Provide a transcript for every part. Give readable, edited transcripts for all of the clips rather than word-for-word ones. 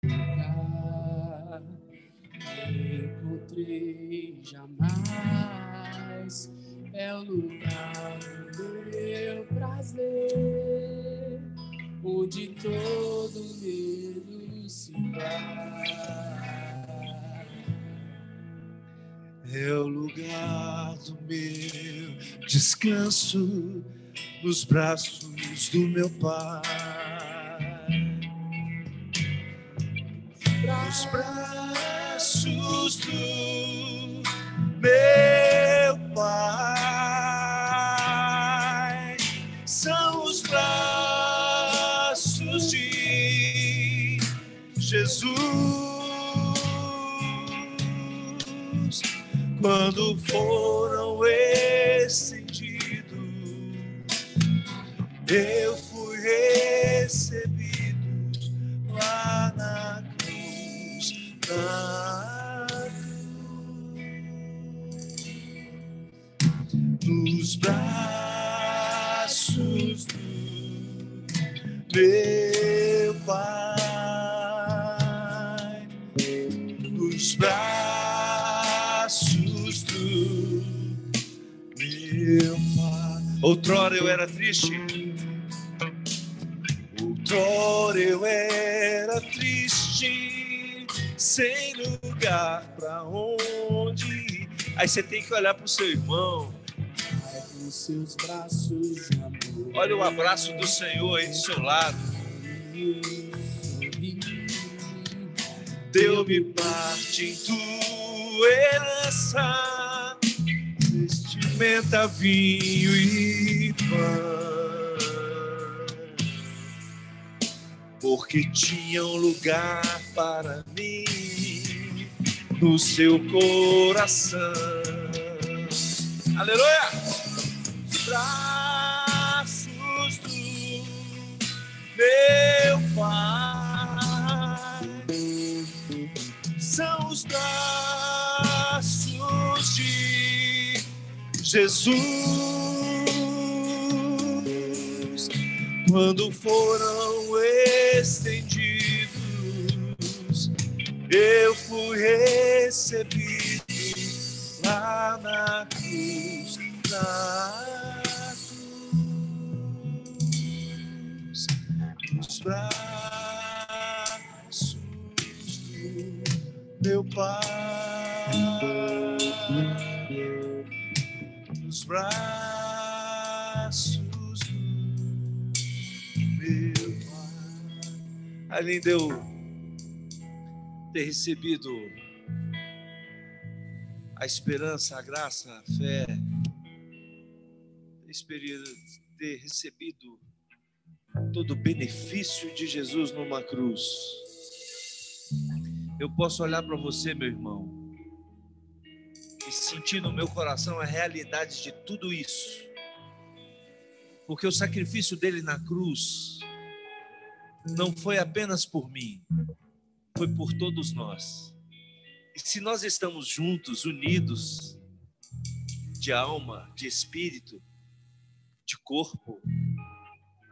lugar encontrei jamais. É o lugar do meu prazer, onde todo medo se vai. É o lugar do meu descanso, nos braços do meu Pai. Nos braços do meu Pai. São os braços de Jesus. Quando foram estendidos, eu fui recebido lá na cruz, nos braços do meu Pai, nos braços do meu Pai. Outrora eu era triste, outrora eu era triste, sem lugar pra onde ir. Aí você tem que olhar pro seu irmão. Os seus braços de amor. Olha o abraço do Senhor aí do seu lado. Deu-me parte em tua herança, vestimenta, vinho e pão, porque tinha um lugar para mim no seu coração. Aleluia! Braços do meu Pai são os braços de Jesus. Quando foram estendidos, eu fui recebido lá na cruz, nos braços do meu Pai, nos braços do meu Pai. Além de eu ter recebido a esperança, a graça, a fé, ter recebido todo o benefício de Jesus numa cruz, eu posso olhar para você, meu irmão, e sentir no meu coração a realidade de tudo isso, porque o sacrifício dele na cruz não foi apenas por mim, foi por todos nós. E se nós estamos juntos, unidos, de alma, de espírito, de corpo,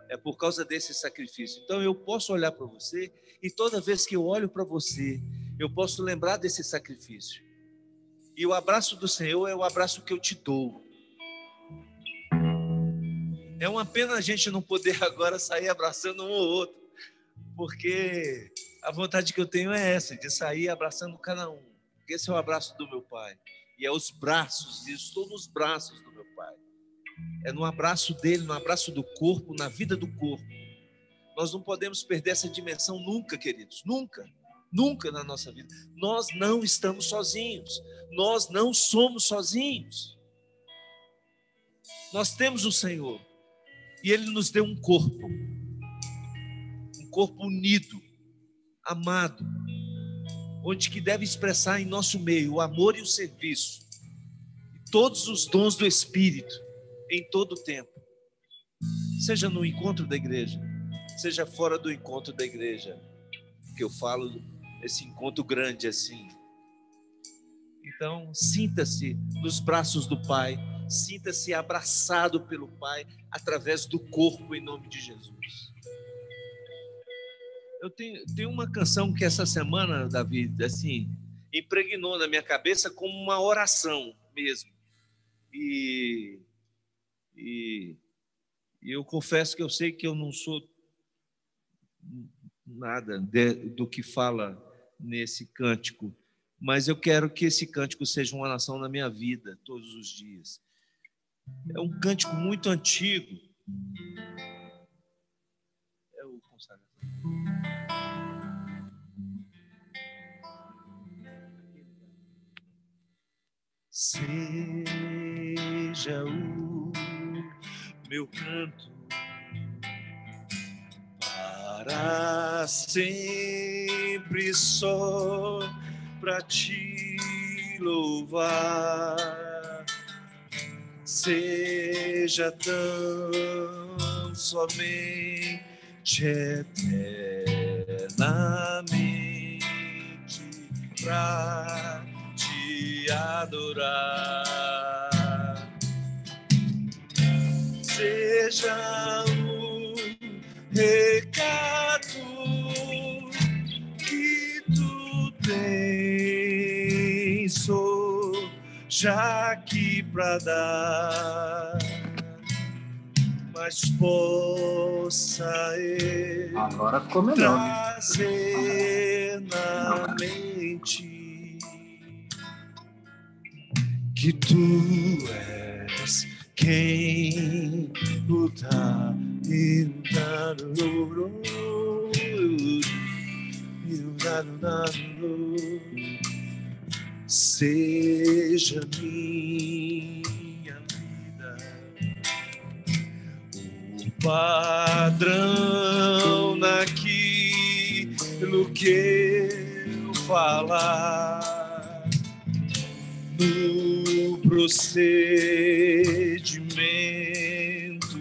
é por causa desse sacrifício. Então eu posso olhar para você e toda vez que eu olho para você, eu posso lembrar desse sacrifício. E o abraço do Senhor é o abraço que eu te dou. É uma pena a gente não poder agora sair abraçando um ou outro, porque a vontade que eu tenho é essa, de sair abraçando cada um. Esse é o abraço do meu Pai. E é os braços, e estou nos braços do meu Pai. É no abraço dele, no abraço do corpo, na vida do corpo. Nós não podemos perder essa dimensão nunca, queridos. Nunca. Nunca na nossa vida. Nós não estamos sozinhos. Nós não somos sozinhos. Nós temos o Senhor. E Ele nos deu um corpo. Um corpo unido, amado, onde que deve expressar em nosso meio o amor e o serviço. E todos os dons do Espírito, em todo o tempo. Seja no encontro da igreja, seja fora do encontro da igreja. Que eu falo esse encontro grande assim. Então, sinta-se nos braços do Pai, sinta-se abraçado pelo Pai através do corpo em nome de Jesus. Eu tenho uma canção que essa semana, Davi, assim, impregnou na minha cabeça como uma oração mesmo. E eu confesso que eu sei que eu não sou nada do que fala nesse cântico, mas eu quero que esse cântico seja uma oração na minha vida todos os dias. É um cântico muito antigo. É o consagração. Seja o meu canto para sempre só para te louvar. Seja tão somente eternamente pra te adorar. Seja o recado que tu tens já aqui pra dar, mas possa eu Agora ficou melhor. trazer na mente que tu és quem luta e seja minha vida o padrão naquilo que eu falar, no procedimento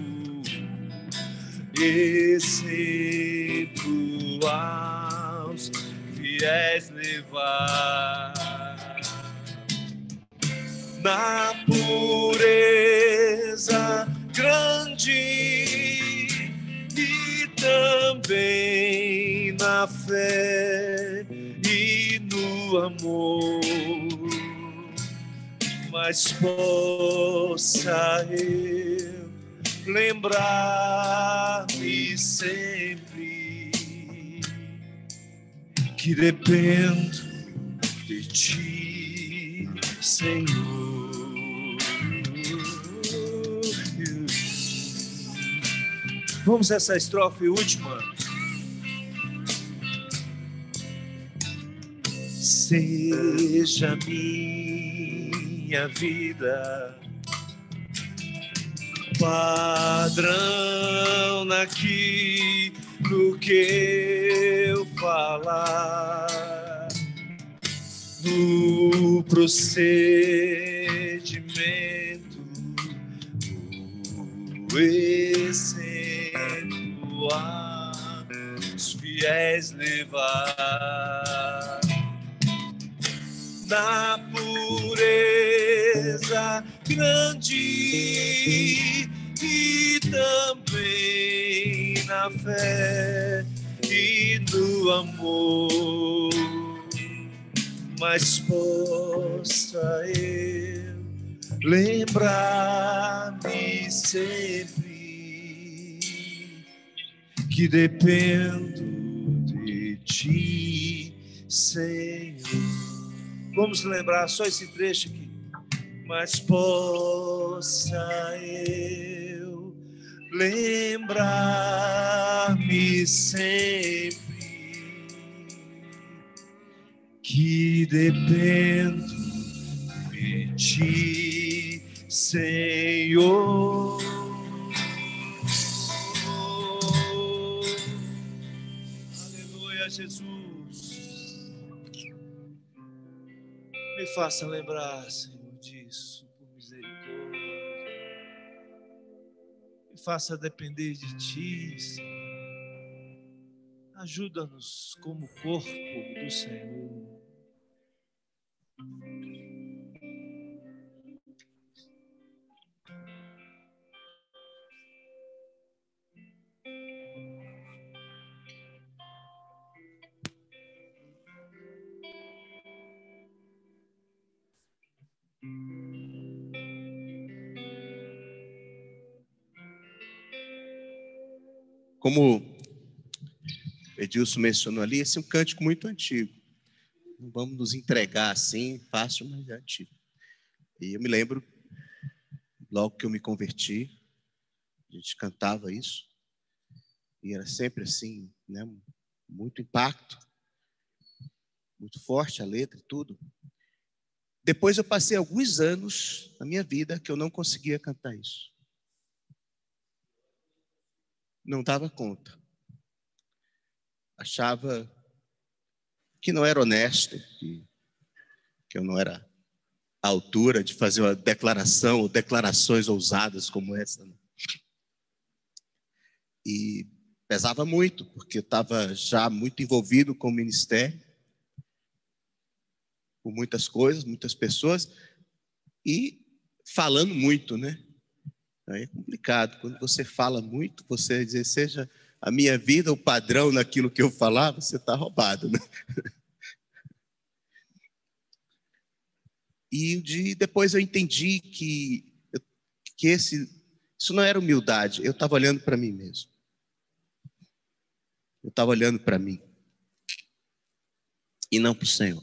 exemplo aos fiéis levar, na pureza grande e também na fé e no amor, mas possa eu lembrar-me sempre que dependo de ti, Senhor. Vamos a essa estrofe última. Seja minha vida padrão naquilo que eu falar, no procedimento, o exemplo aos fiéis levar, na pureza grande e também na fé e no amor, mas possa eu lembrar-me sempre que dependo de ti, Senhor. Vamos lembrar só esse trecho aqui. Mas possa eu lembrar-me sempre que dependo de ti, Senhor. Aleluia, Jesus. Me faça lembrar, Senhor, disso, por misericórdia. Me faça depender de ti, Senhor. Ajuda-nos como corpo do Senhor. como Edilson mencionou ali, esse é um cântico muito antigo. Não vamos nos entregar assim, fácil, mas é antigo. E eu me lembro, logo que eu me converti, a gente cantava isso, e era sempre assim, né? Muito impacto, muito forte a letra e tudo. Depois eu passei alguns anos na minha vida que eu não conseguia cantar isso. Não dava conta. Achava que não era honesto, que eu não era à altura de fazer uma declaração ou declarações ousadas como essa. Né? E pesava muito, porque eu estava já muito envolvido com o ministério, com muitas coisas, muitas pessoas, e falando muito, né? Aí é complicado. Quando você fala muito, você dizer, seja a minha vida o padrão naquilo que eu falar, você está roubado, né? E depois eu entendi que isso não era humildade, eu estava olhando para mim mesmo. Eu estava olhando para mim e não para o Senhor.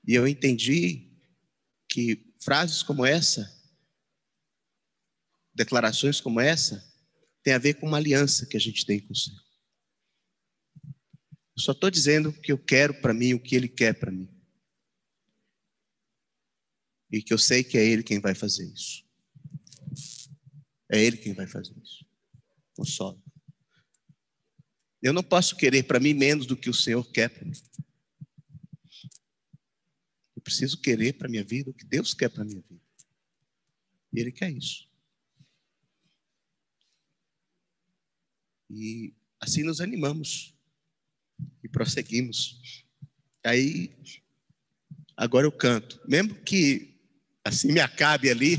E eu entendi que frases como essa, declarações como essa, tem a ver com uma aliança que a gente tem com o Senhor. Eu só estou dizendo o que eu quero para mim, o que Ele quer para mim. E que eu sei que é Ele quem vai fazer isso. É Ele quem vai fazer isso. Não só. Eu não posso querer para mim menos do que o Senhor quer para mim. Eu preciso querer para a minha vida o que Deus quer para a minha vida. E Ele quer isso. E assim nos animamos. E prosseguimos. Aí, agora eu canto. Mesmo que assim me acabe ali.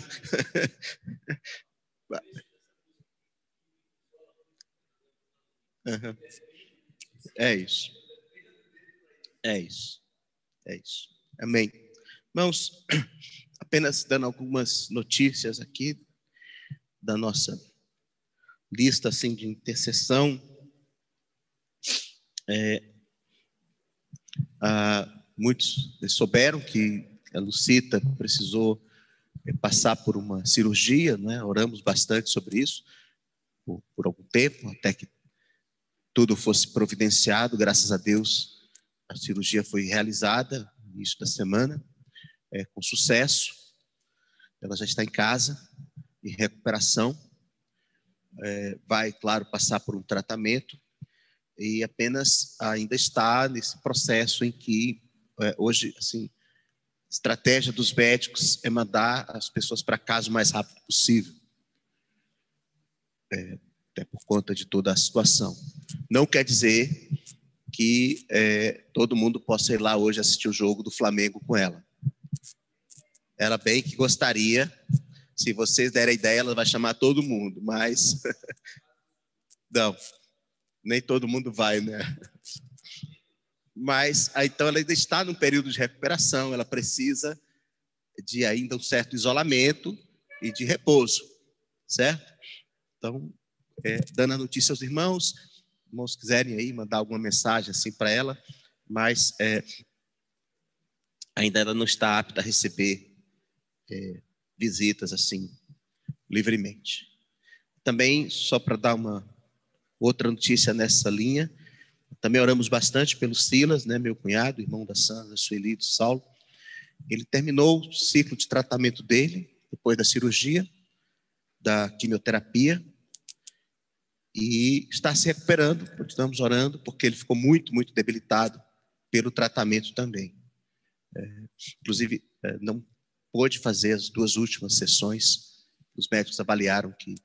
Uhum. É isso. É isso. É isso. Amém. Irmãos, apenas dando algumas notícias aqui da nossa lista assim, de intercessão. Muitos souberam que a Lucita precisou passar por uma cirurgia, né? Oramos bastante sobre isso por algum tempo, até que tudo fosse providenciado. Graças a Deus, a cirurgia foi realizada no início da semana, com sucesso. Ela já está em casa, em recuperação. Vai, claro, passar por um tratamento e apenas ainda está nesse processo em que hoje, assim, a estratégia dos médicos é mandar as pessoas para casa o mais rápido possível. Até por conta de toda a situação. Não quer dizer que todo mundo possa ir lá hoje assistir o jogo do Flamengo com ela. Ela bem que gostaria, se vocês derem ideia, ela vai chamar todo mundo, mas não, nem todo mundo vai, né? Mas, então, ela ainda está num período de recuperação, ela precisa de ainda um certo isolamento e de repouso, certo? Então, dando a notícia aos irmãos quiserem aí mandar alguma mensagem assim para ela, mas ainda ela não está apta a receber visitas assim livremente. Também, só para dar uma outra notícia nessa linha, também oramos bastante pelo Silas, né, meu cunhado, irmão da Sandra, Sueli, do Saulo. Ele terminou o ciclo de tratamento dele, depois da cirurgia, da quimioterapia, e está se recuperando. Estamos orando, porque ele ficou muito, muito debilitado pelo tratamento também. Inclusive, não pôde fazer as 2 últimas sessões. Os médicos avaliaram que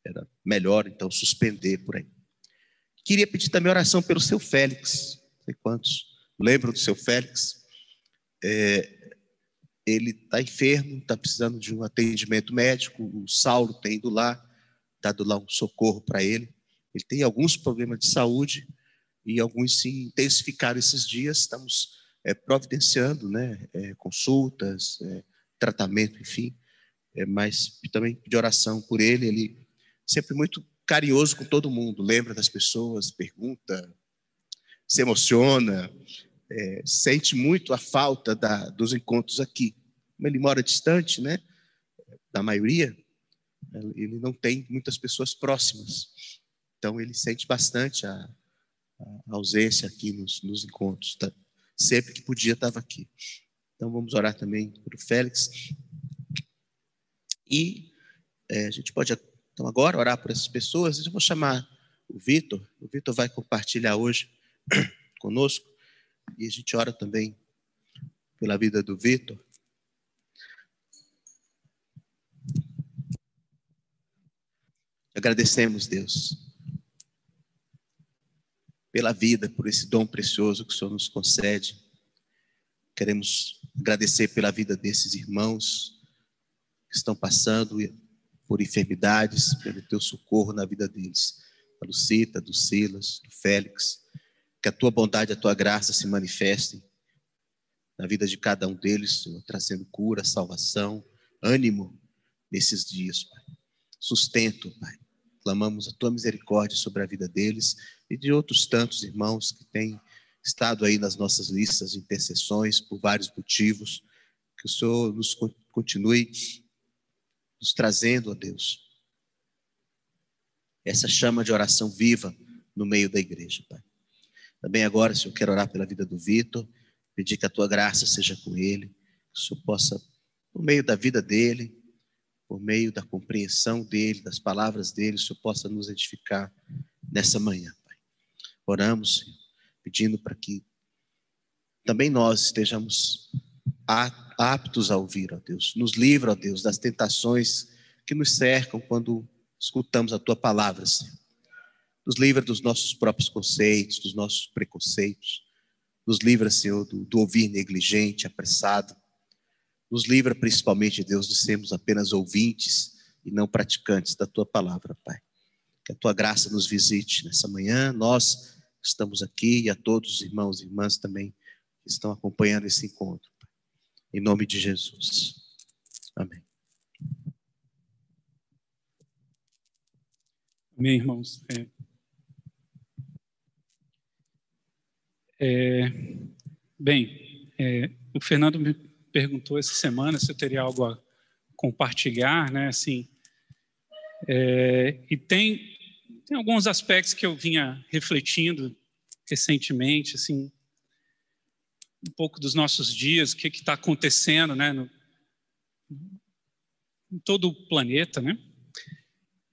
era melhor, então, suspender por aí. Queria pedir também oração pelo seu Félix. Não sei quantos lembram do seu Félix. Ele está enfermo, está precisando de um atendimento médico. O Saulo tem ido lá, dado lá um socorro para ele. Ele tem alguns problemas de saúde e alguns se intensificaram esses dias. Estamos providenciando, né, consultas, tratamento, enfim. Mas também pedir oração por ele. Ele sempre muito carinhoso com todo mundo, lembra das pessoas, pergunta, se emociona, sente muito a falta dos encontros aqui. Como ele mora distante, né, da maioria, ele não tem muitas pessoas próximas. Então, ele sente bastante a ausência aqui nos encontros. Tá? Sempre que podia, estava aqui. Então, vamos orar também para o Félix. E a gente pode, então, agora orar por essas pessoas. Eu vou chamar o Vitor. O Vitor vai compartilhar hoje conosco. E a gente ora também pela vida do Vitor. Agradecemos, Deus, pela vida, por esse dom precioso que o Senhor nos concede. Queremos agradecer pela vida desses irmãos que estão passando por enfermidades, pelo teu socorro na vida deles. Da Lucita, do Silas, do Félix. Que a tua bondade, a tua graça se manifestem na vida de cada um deles, Senhor, trazendo cura, salvação, ânimo nesses dias, Pai. Sustento, Pai. Clamamos a tua misericórdia sobre a vida deles e de outros tantos irmãos que têm estado aí nas nossas listas de intercessões por vários motivos. Que o Senhor nos continue nos trazendo, ó Deus, essa chama de oração viva no meio da igreja, Pai. Também agora, Senhor, quero orar pela vida do Vitor, pedir que a tua graça seja com ele, que o Senhor possa, por meio da vida dele, por meio da compreensão dele, das palavras dele, o Senhor possa nos edificar nessa manhã, Pai. Oramos, Senhor, pedindo para que também nós estejamos aptos a ouvir, ó Deus. Nos livra, ó Deus, das tentações que nos cercam quando escutamos a tua palavra, Senhor. Nos livra dos nossos próprios conceitos, dos nossos preconceitos. Nos livra, Senhor, do ouvir negligente, apressado. Nos livra principalmente, Deus, de sermos apenas ouvintes e não praticantes da tua palavra, Pai. Que a tua graça nos visite nessa manhã. Nós estamos aqui e a todos os irmãos e irmãs também que estão acompanhando esse encontro, Pai. Em nome de Jesus. Amém. Amém, irmãos. O Fernando me perguntou essa semana se eu teria algo a compartilhar, né? Assim, e tem alguns aspectos que eu vinha refletindo recentemente, assim, um pouco dos nossos dias, o que está acontecendo, né? Em todo o planeta, né?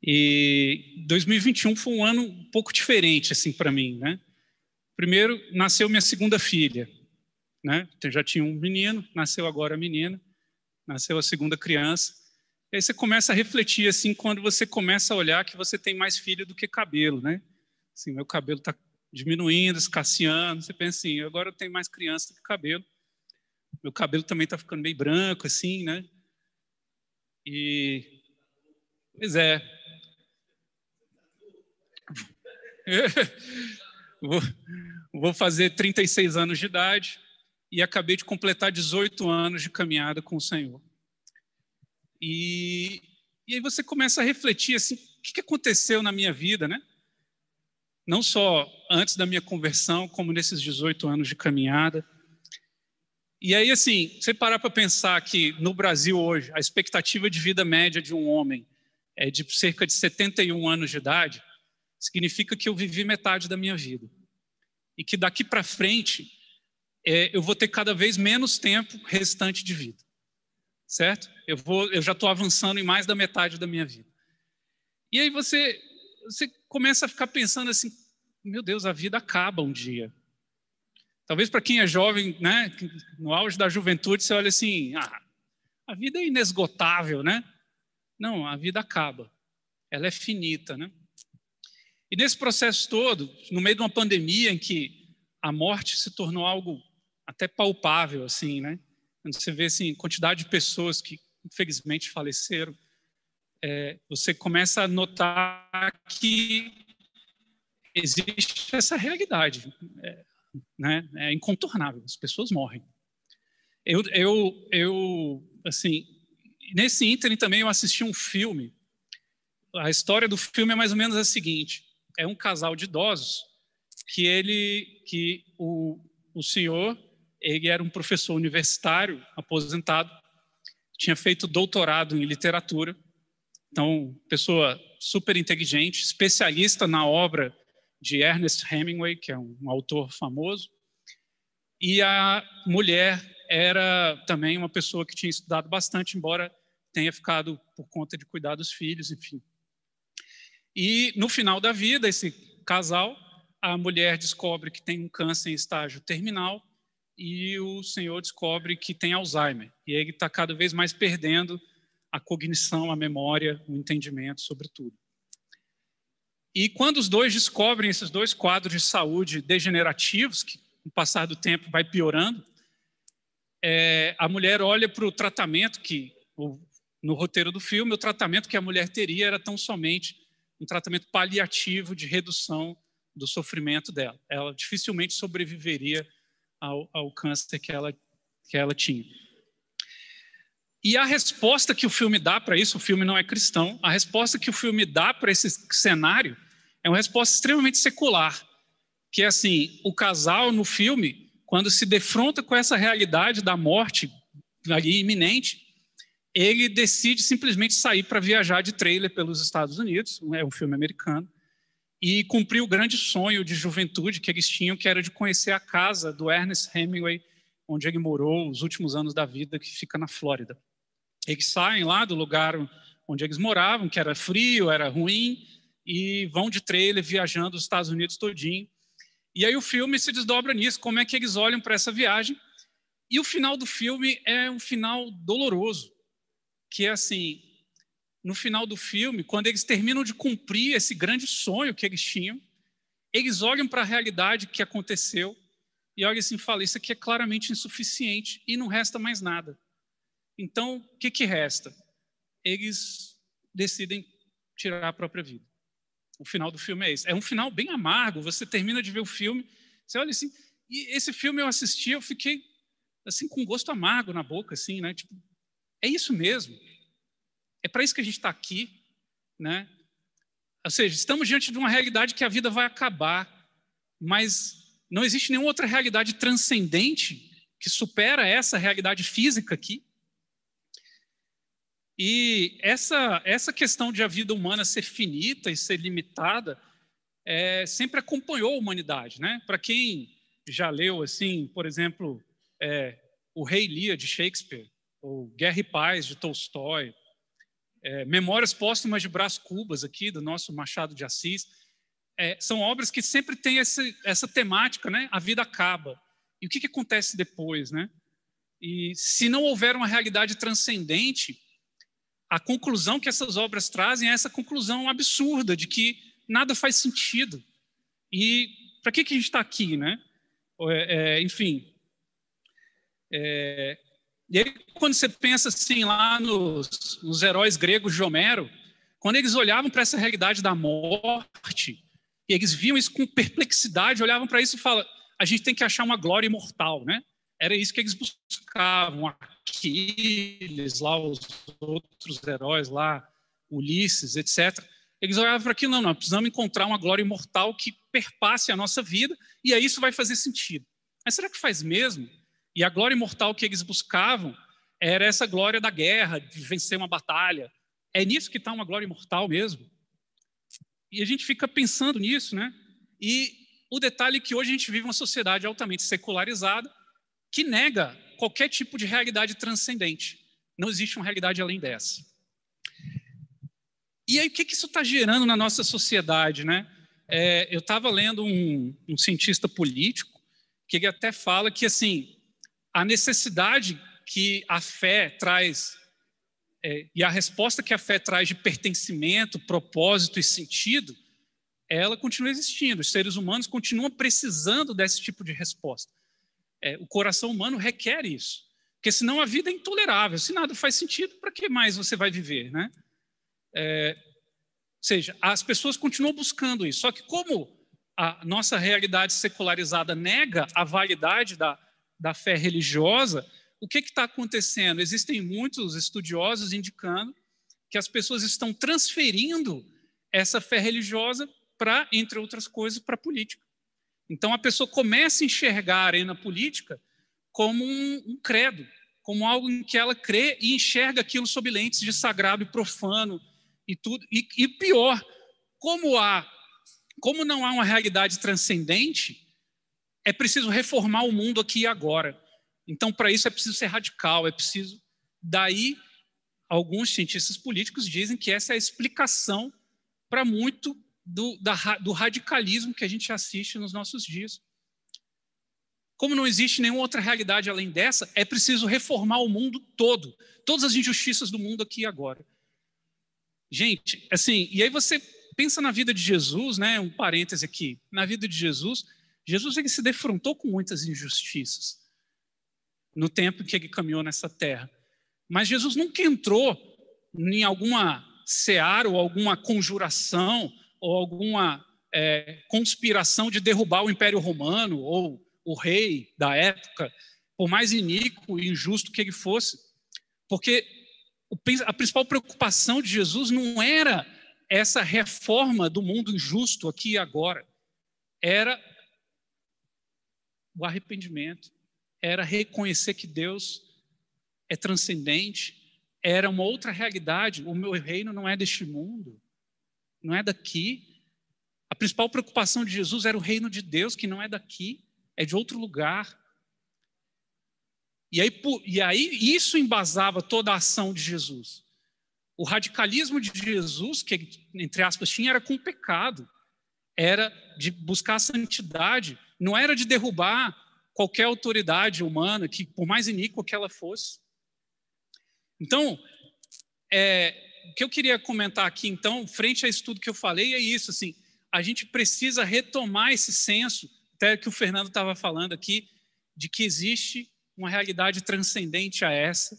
E 2021 foi um ano um pouco diferente, assim, para mim, né? Primeiro, nasceu minha segunda filha, né? Eu já tinha um menino, nasceu agora a menina, nasceu a segunda criança. E aí você começa a refletir, assim, quando você começa a olhar que você tem mais filho do que cabelo, né? Assim, meu cabelo está diminuindo, escasseando. Você pensa assim, agora eu tenho mais criança do que cabelo. Meu cabelo também está ficando meio branco, assim, né? E, pois é. Vou fazer 36 anos de idade e acabei de completar 18 anos de caminhada com o Senhor. E aí você começa a refletir assim, o que aconteceu na minha vida, né? Não só antes da minha conversão, como nesses 18 anos de caminhada. E aí, assim, você parar para pensar que no Brasil hoje, a expectativa de vida média de um homem é de cerca de 71 anos de idade, significa que eu vivi metade da minha vida. E que daqui para frente, eu vou ter cada vez menos tempo restante de vida. Certo? Eu já estou avançando em mais da metade da minha vida. E aí você começa a ficar pensando assim, meu Deus, a vida acaba um dia. Talvez para quem é jovem, né, no auge da juventude, você olha assim, a vida é inesgotável, né? Não, a vida acaba. Ela é finita, né? E nesse processo todo, no meio de uma pandemia em que a morte se tornou algo até palpável, assim, né? Quando você vê assim, quantidade de pessoas que infelizmente faleceram, você começa a notar que existe essa realidade, né? É incontornável, as pessoas morrem. Eu assim, nesse ínterim também eu assisti um filme a história do filme é mais ou menos a seguinte: é um casal de idosos que o senhor, ele era um professor universitário aposentado, tinha feito doutorado em literatura, então pessoa super inteligente, especialista na obra de Ernest Hemingway, que é um autor famoso, e a mulher era também uma pessoa que tinha estudado bastante, embora tenha ficado por conta de cuidar dos filhos, enfim. E no final da vida, esse casal, a mulher descobre que tem um câncer em estágio terminal e o senhor descobre que tem Alzheimer. E ele está cada vez mais perdendo a cognição, a memória, o entendimento sobre tudo. E quando os dois descobrem esses dois quadros de saúde degenerativos, que com o passar do tempo vai piorando, a mulher olha para o tratamento que, no roteiro do filme, o tratamento que a mulher teria era tão somente um tratamento paliativo de redução do sofrimento dela. Ela dificilmente sobreviveria ao câncer que ela tinha. E a resposta que o filme dá para isso, o filme não é cristão, a resposta que o filme dá para esse cenário é uma resposta extremamente secular, que é assim, o casal no filme, quando se defronta com essa realidade da morte ali iminente, ele decide simplesmente sair para viajar de trailer pelos Estados Unidos, é um filme americano, e cumprir o grande sonho de juventude que eles tinham, que era de conhecer a casa do Ernest Hemingway, onde ele morou os últimos anos da vida, que fica na Flórida. Eles saem lá do lugar onde eles moravam, que era frio, era ruim, e vão de trailer viajando os Estados Unidos todinho. E aí o filme se desdobra nisso, como é que eles olham para essa viagem. E o final do filme é um final doloroso, que é assim, no final do filme, quando eles terminam de cumprir esse grande sonho que eles tinham, eles olham para a realidade que aconteceu e olham assim e falam, isso aqui é claramente insuficiente e não resta mais nada. Então, o que resta? Eles decidem tirar a própria vida. O final do filme é esse. É um final bem amargo, você termina de ver o filme, você olha assim, e esse filme eu assisti, eu fiquei assim com gosto amargo na boca, assim, né? Tipo, é isso mesmo. É para isso que a gente está aqui, né? Ou seja, estamos diante de uma realidade que a vida vai acabar, mas não existe nenhuma outra realidade transcendente que supera essa realidade física aqui. E essa questão de a vida humana ser finita e ser limitada sempre acompanhou a humanidade, né? Para quem já leu, assim, por exemplo, O Rei Lear, de Shakespeare, ou Guerra e Paz, de Tolstói, Memórias Póstumas de Brás Cubas, aqui, do nosso Machado de Assis, são obras que sempre têm essa temática, né? A vida acaba. E o que acontece depois, né? E se não houver uma realidade transcendente, a conclusão que essas obras trazem é essa conclusão absurda de que nada faz sentido. E para que a gente está aqui, né? Enfim. E aí, quando você pensa assim lá nos heróis gregos de Homero, quando eles olhavam para essa realidade da morte, e eles viam isso com perplexidade, olhavam para isso e falavam, a gente tem que achar uma glória imortal, né? Era isso que eles buscavam, Aquiles, lá os outros heróis lá, Ulisses, etc. Eles olhavam para aquilo, não, nós precisamos encontrar uma glória imortal que perpasse a nossa vida, e aí isso vai fazer sentido. Mas será que faz mesmo? E a glória imortal que eles buscavam era essa glória da guerra, de vencer uma batalha. É nisso que está uma glória imortal mesmo? E a gente fica pensando nisso, né? E o detalhe é que hoje a gente vive uma sociedade altamente secularizada, que nega qualquer tipo de realidade transcendente. Não existe uma realidade além dessa. E aí, o que isso está gerando na nossa sociedade, né? Eu estava lendo um cientista político, que ele até fala que, assim, a necessidade que a fé traz, e a resposta que a fé traz de pertencimento, propósito e sentido, ela continua existindo. Os seres humanos continuam precisando desse tipo de resposta. O coração humano requer isso, porque senão a vida é intolerável. Se nada faz sentido, para que mais você vai viver, né? Ou seja, as pessoas continuam buscando isso, só que como a nossa realidade secularizada nega a validade da fé religiosa, o que está acontecendo? Existem muitos estudiosos indicando que as pessoas estão transferindo essa fé religiosa para, entre outras coisas, para a política. Então, a pessoa começa a enxergar a arena política como um credo, como algo em que ela crê e enxerga aquilo sob lentes de sagrado e profano e tudo. E pior, como não há uma realidade transcendente, é preciso reformar o mundo aqui e agora. Então, para isso é preciso ser radical, é preciso... Daí, alguns cientistas políticos dizem que essa é a explicação para muito do radicalismo que a gente assiste nos nossos dias. Como não existe nenhuma outra realidade além dessa, é preciso reformar o mundo todo, todas as injustiças do mundo aqui e agora. Gente, assim, e aí você pensa na vida de Jesus, né? Um parêntese aqui. Na vida de Jesus ele se defrontou com muitas injustiças no tempo em que ele caminhou nessa terra. Mas Jesus nunca entrou em alguma seara ou alguma conjuração ou alguma conspiração de derrubar o Império Romano ou o rei da época, por mais iníquo e injusto que ele fosse. Porque a principal preocupação de Jesus não era essa reforma do mundo injusto aqui e agora. Era o arrependimento, era reconhecer que Deus é transcendente, era uma outra realidade. O meu reino não é deste mundo, não é daqui. A principal preocupação de Jesus era o reino de Deus, que não é daqui, é de outro lugar. E aí isso embasava toda a ação de Jesus. O radicalismo de Jesus, que, entre aspas, tinha, era com o pecado, era de buscar a santidade, não era de derrubar qualquer autoridade humana, que por mais iníqua que ela fosse. Então, o que eu queria comentar aqui, então, frente a isso tudo que eu falei, é isso, assim, a gente precisa retomar esse senso, até que o Fernando estava falando aqui, de que existe uma realidade transcendente a essa,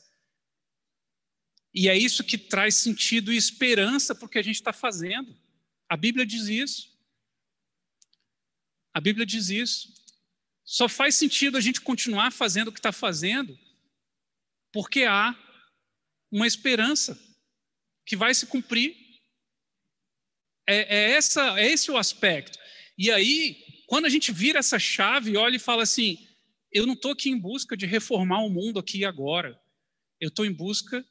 e é isso que traz sentido e esperança para o que a gente está fazendo. A Bíblia diz isso. A Bíblia diz isso. Só faz sentido a gente continuar fazendo o que está fazendo porque há uma esperança que vai se cumprir. É esse o aspecto. E aí, quando a gente vira essa chave e olha e fala assim, eu não estou aqui em busca de reformar o mundo aqui e agora. Eu estou em busca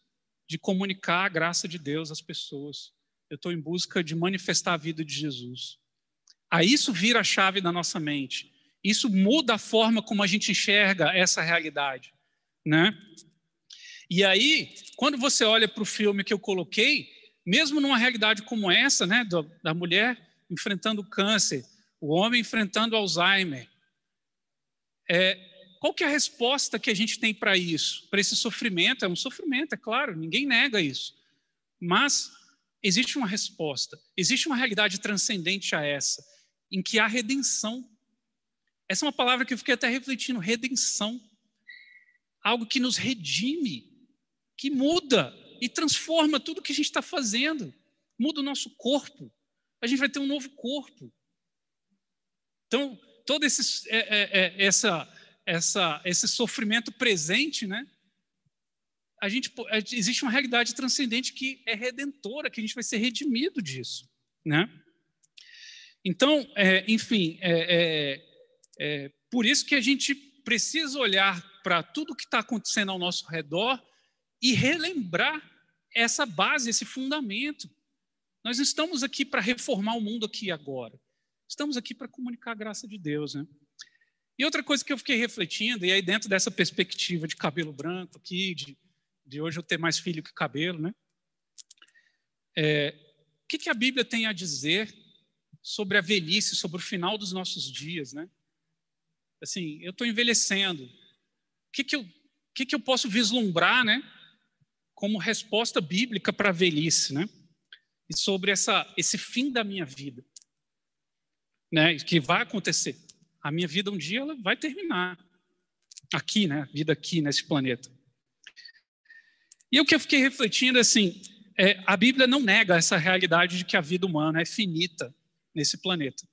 de comunicar a graça de Deus às pessoas. Eu estou em busca de manifestar a vida de Jesus. Aí isso vira a chave da nossa mente. Isso muda a forma como a gente enxerga essa realidade, né? E aí, quando você olha para o filme que eu coloquei, mesmo numa realidade como essa, né, da mulher enfrentando o câncer, o homem enfrentando o Alzheimer, qual que é a resposta que a gente tem para isso? Para esse sofrimento? É um sofrimento, é claro, ninguém nega isso. Mas existe uma resposta, existe uma realidade transcendente a essa, em que há redenção. Essa é uma palavra que eu fiquei até refletindo, redenção. Algo que nos redime, que muda e transforma tudo que a gente está fazendo. Muda o nosso corpo. A gente vai ter um novo corpo. Então, todo esse sofrimento presente, né? Existe uma realidade transcendente que é redentora, que a gente vai ser redimido disso, né? Então, enfim, por isso que a gente precisa olhar para tudo que está acontecendo ao nosso redor e relembrar essa base, esse fundamento. Nós estamos aqui para reformar o mundo aqui e agora. Estamos aqui para comunicar a graça de Deus, né? E outra coisa que eu fiquei refletindo, e aí dentro dessa perspectiva de cabelo branco aqui, de hoje eu ter mais filho que cabelo, né? O que a Bíblia tem a dizer sobre a velhice, sobre o final dos nossos dias, né? Assim, eu estou envelhecendo. O que eu posso vislumbrar, né, como resposta bíblica para a velhice, né? E sobre esse fim da minha vida, né? Que vai acontecer. A minha vida um dia ela vai terminar aqui, né? Vida aqui nesse planeta. E o que eu fiquei refletindo assim, a Bíblia não nega essa realidade de que a vida humana é finita nesse planeta.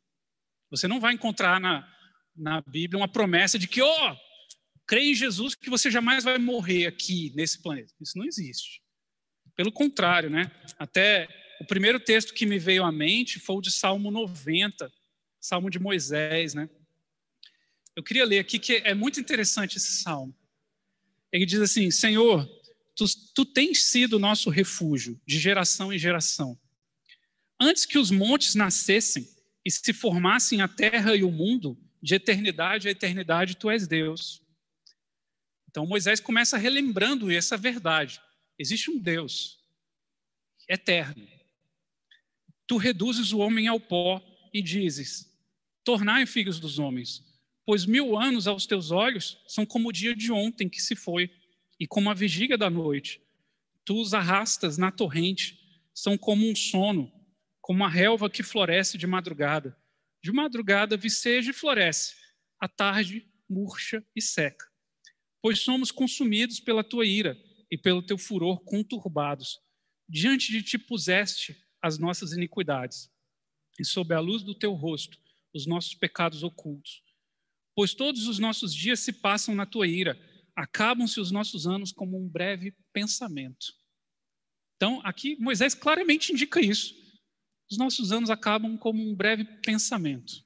Você não vai encontrar na Bíblia uma promessa de que, crê em Jesus que você jamais vai morrer aqui nesse planeta. Isso não existe. Pelo contrário, né? Até o primeiro texto que me veio à mente foi o de Salmo 90, Salmo de Moisés, né? Eu queria ler aqui, que é muito interessante esse salmo. Ele diz assim: Senhor, tu tens sido nosso refúgio de geração em geração. Antes que os montes nascessem e se formassem a terra e o mundo, de eternidade a eternidade, tu és Deus. Então Moisés começa relembrando essa verdade. Existe um Deus eterno. Tu reduzes o homem ao pó e dizes: tornai filhos dos homens, pois 1000 anos aos teus olhos são como o dia de ontem que se foi, e como a vigília da noite. Tu os arrastas na torrente, são como um sono, como a relva que floresce de madrugada. De madrugada viceja e floresce, à tarde murcha e seca. Pois somos consumidos pela tua ira e pelo teu furor conturbados. Diante de ti puseste as nossas iniquidades, e sob a luz do teu rosto os nossos pecados ocultos. Pois todos os nossos dias se passam na tua ira, acabam-se os nossos anos como um breve pensamento. Então, aqui Moisés claramente indica isso. Os nossos anos acabam como um breve pensamento.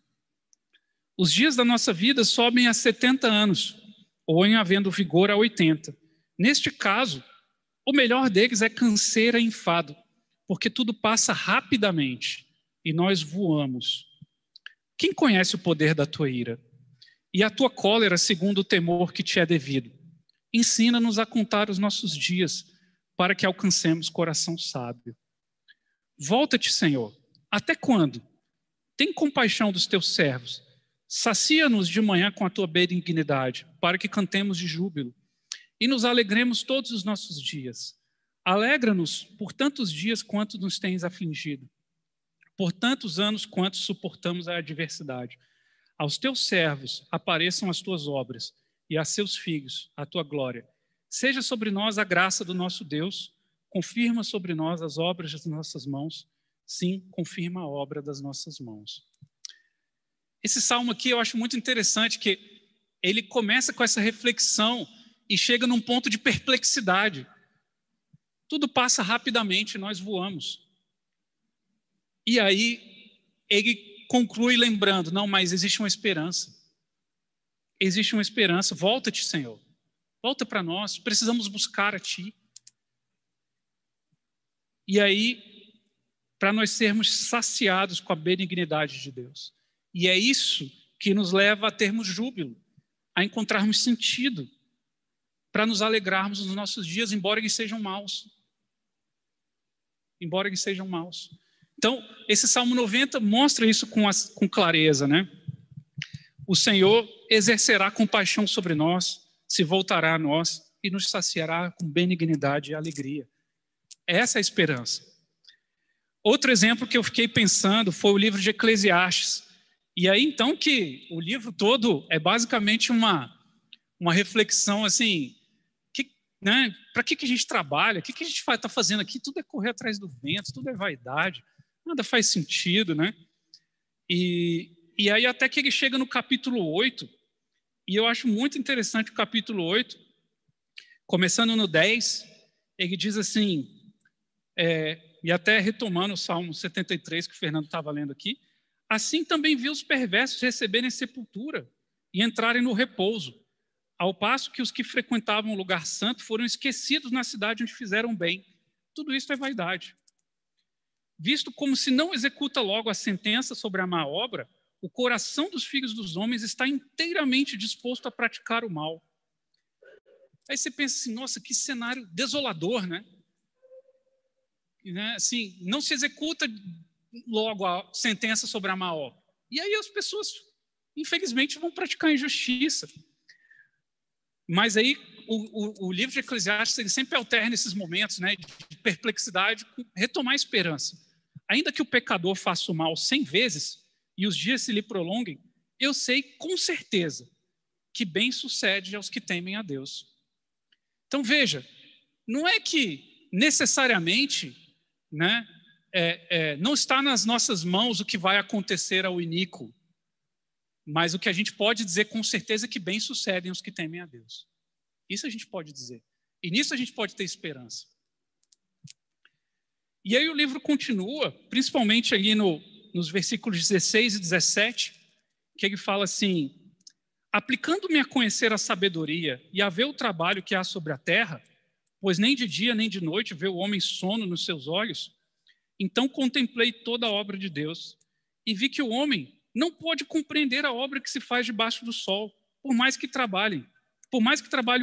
Os dias da nossa vida sobem a 70 anos, ou em havendo vigor a 80. Neste caso, o melhor deles é canseira e enfado, porque tudo passa rapidamente e nós voamos. Quem conhece o poder da tua ira? E a tua cólera segundo o temor que te é devido? Ensina-nos a contar os nossos dias, para que alcancemos coração sábio. Volta-te, Senhor. Até quando? Tem compaixão dos teus servos. Sacia-nos de manhã com a tua benignidade, para que cantemos de júbilo e nos alegremos todos os nossos dias. Alegra-nos por tantos dias quanto nos tens afligido, por tantos anos quanto suportamos a adversidade. Aos teus servos apareçam as tuas obras, e a seus filhos a tua glória. Seja sobre nós a graça do nosso Deus, confirma sobre nós as obras das nossas mãos. Sim, confirma a obra das nossas mãos. Esse salmo aqui eu acho muito interessante, que ele começa com essa reflexão e chega num ponto de perplexidade. Tudo passa rapidamente, nós voamos. E aí ele conclui lembrando: não, mas existe uma esperança. Existe uma esperança. Volta-te, Senhor. Volta para nós. Precisamos buscar a Ti. E aí, para nós sermos saciados com a benignidade de Deus. E é isso que nos leva a termos júbilo, a encontrarmos sentido, para nos alegrarmos nos nossos dias, embora eles sejam maus. Embora eles sejam maus. Então, esse Salmo 90 mostra isso com clareza, né? O Senhor exercerá compaixão sobre nós, se voltará a nós e nos saciará com benignidade e alegria. Essa é a esperança. Outro exemplo que eu fiquei pensando foi o livro de Eclesiastes. E aí, então, que o livro todo é basicamente uma reflexão assim, né? Para que a gente trabalha? O que a gente está fazendo aqui? Tudo é correr atrás do vento, tudo é vaidade, nada faz sentido, né? E aí até que ele chega no capítulo 8, e eu acho muito interessante o capítulo 8, começando no 10, ele diz assim, e até retomando o Salmo 73 que o Fernando estava lendo aqui: assim também viu os perversos receberem sepultura e entrarem no repouso, ao passo que os que frequentavam o lugar santo foram esquecidos na cidade onde fizeram bem. Tudo isso é vaidade. Visto como se não executa logo a sentença sobre a má obra, o coração dos filhos dos homens está inteiramente disposto a praticar o mal. Aí você pensa assim: nossa, que cenário desolador, né? Assim, não se executa logo a sentença sobre a má obra. E aí as pessoas, infelizmente, vão praticar a injustiça. Mas aí o livro de Eclesiastes ele sempre alterna esses momentos, né, de perplexidade com retomar a esperança. Ainda que o pecador faça o mal 100 vezes e os dias se lhe prolonguem, eu sei com certeza que bem sucede aos que temem a Deus. Então veja, não é que necessariamente, né, não está nas nossas mãos o que vai acontecer ao iníquo, mas o que a gente pode dizer com certeza é que bem sucedem os que temem a Deus. Isso a gente pode dizer. E nisso a gente pode ter esperança. E aí o livro continua, principalmente ali nos versículos 16 e 17, que ele fala assim: aplicando-me a conhecer a sabedoria e a ver o trabalho que há sobre a terra, pois nem de dia nem de noite vê o homem sono nos seus olhos, então contemplei toda a obra de Deus e vi que o homem não pode compreender a obra que se faz debaixo do sol, por mais que trabalhe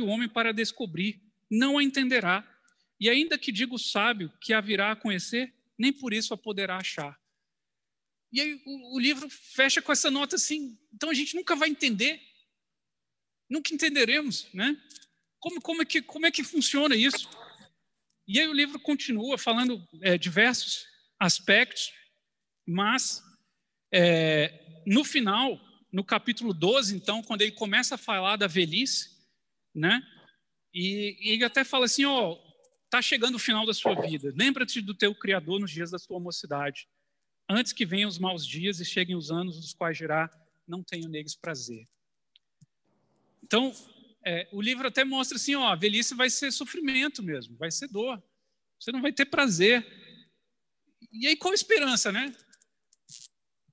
o homem para descobrir, não a entenderá. E ainda que diga o sábio que a virá a conhecer, nem por isso a poderá achar. E aí o livro fecha com essa nota assim: então a gente nunca vai entender, nunca entenderemos, né? Como é que funciona isso? E aí o livro continua falando diversos aspectos, mas no final, no capítulo 12, então, quando ele começa a falar da velhice, né? E ele até fala assim: ó, está chegando o final da sua vida, lembra-te do teu Criador nos dias da tua mocidade, antes que venham os maus dias e cheguem os anos dos quais dirá, não tenho neles prazer. Então, o livro até mostra assim: ó, a velhice vai ser sofrimento mesmo, vai ser dor, você não vai ter prazer. E aí qual a esperança, né?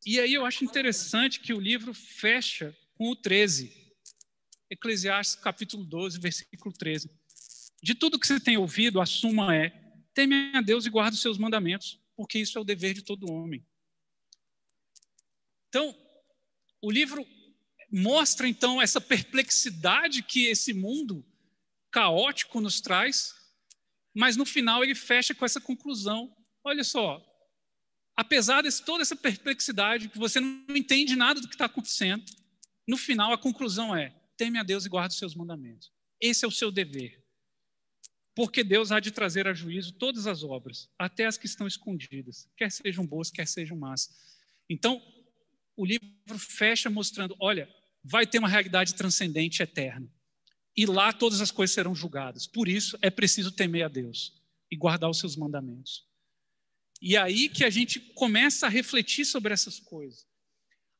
E aí eu acho interessante que o livro fecha com o 13, Eclesiastes capítulo 12, versículo 13. De tudo que você tem ouvido, a suma é: teme a Deus e guarda os seus mandamentos, porque isso é o dever de todo homem. Então, o livro mostra então essa perplexidade que esse mundo caótico nos traz, mas no final ele fecha com essa conclusão: olha só, apesar de toda essa perplexidade, que você não entende nada do que está acontecendo, no final a conclusão é: teme a Deus e guarda os seus mandamentos. Esse é o seu dever. Porque Deus há de trazer a juízo todas as obras, até as que estão escondidas, quer sejam boas, quer sejam más. Então, o livro fecha mostrando: olha, vai ter uma realidade transcendente eterna. E lá todas as coisas serão julgadas. Por isso, é preciso temer a Deus e guardar os seus mandamentos. E aí que a gente começa a refletir sobre essas coisas.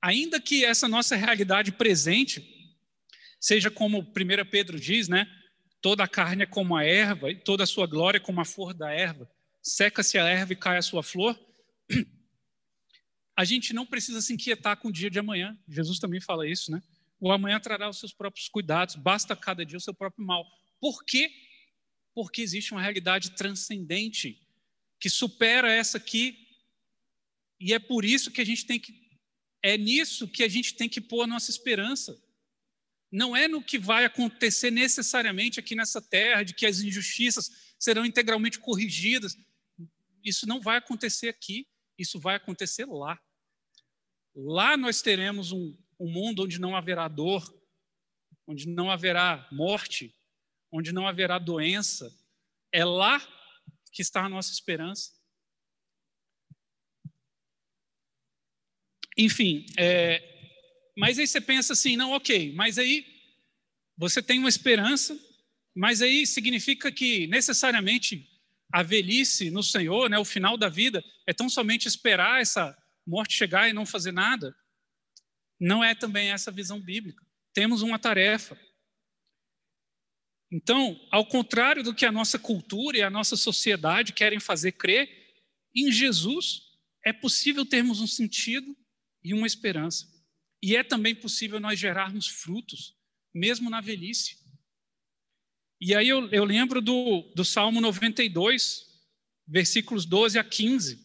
Ainda que essa nossa realidade presente seja como 1 Pedro diz, né? Toda a carne é como a erva, e toda a sua glória é como a flor da erva. Seca-se a erva e cai a sua flor. A gente não precisa se inquietar com o dia de amanhã. Jesus também fala isso, né? O amanhã trará os seus próprios cuidados, basta cada dia o seu próprio mal. Por quê? Porque existe uma realidade transcendente que supera essa aqui. E é por isso que a gente tem que... É nisso que a gente tem que pôr a nossa esperança. Não é no que vai acontecer necessariamente aqui nessa terra, de que as injustiças serão integralmente corrigidas. Isso não vai acontecer aqui, isso vai acontecer lá. Lá nós teremos um mundo onde não haverá dor, onde não haverá morte, onde não haverá doença. É lá que está a nossa esperança. Enfim, mas aí você pensa assim: não, ok, mas aí você tem uma esperança, mas aí significa que necessariamente a velhice no Senhor, né, o final da vida, é tão somente esperar essa morte chegar e não fazer nada? Não é também essa visão bíblica. Temos uma tarefa. Então, ao contrário do que a nossa cultura e a nossa sociedade querem fazer crer, em Jesus é possível termos um sentido e uma esperança. E é também possível nós gerarmos frutos, mesmo na velhice. E aí eu lembro do Salmo 92, versículos 12 a 15.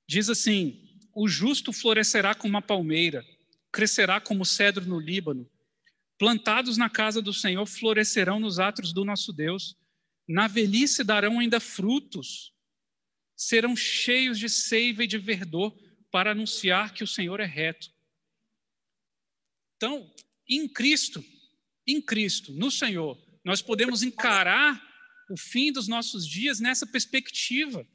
Diz assim: o justo florescerá como uma palmeira, crescerá como cedro no Líbano. Plantados na casa do Senhor, florescerão nos átrios do nosso Deus. Na velhice darão ainda frutos. Serão cheios de seiva e de verdor, para anunciar que o Senhor é reto. Então, em Cristo, no Senhor, nós podemos encarar o fim dos nossos dias nessa perspectiva.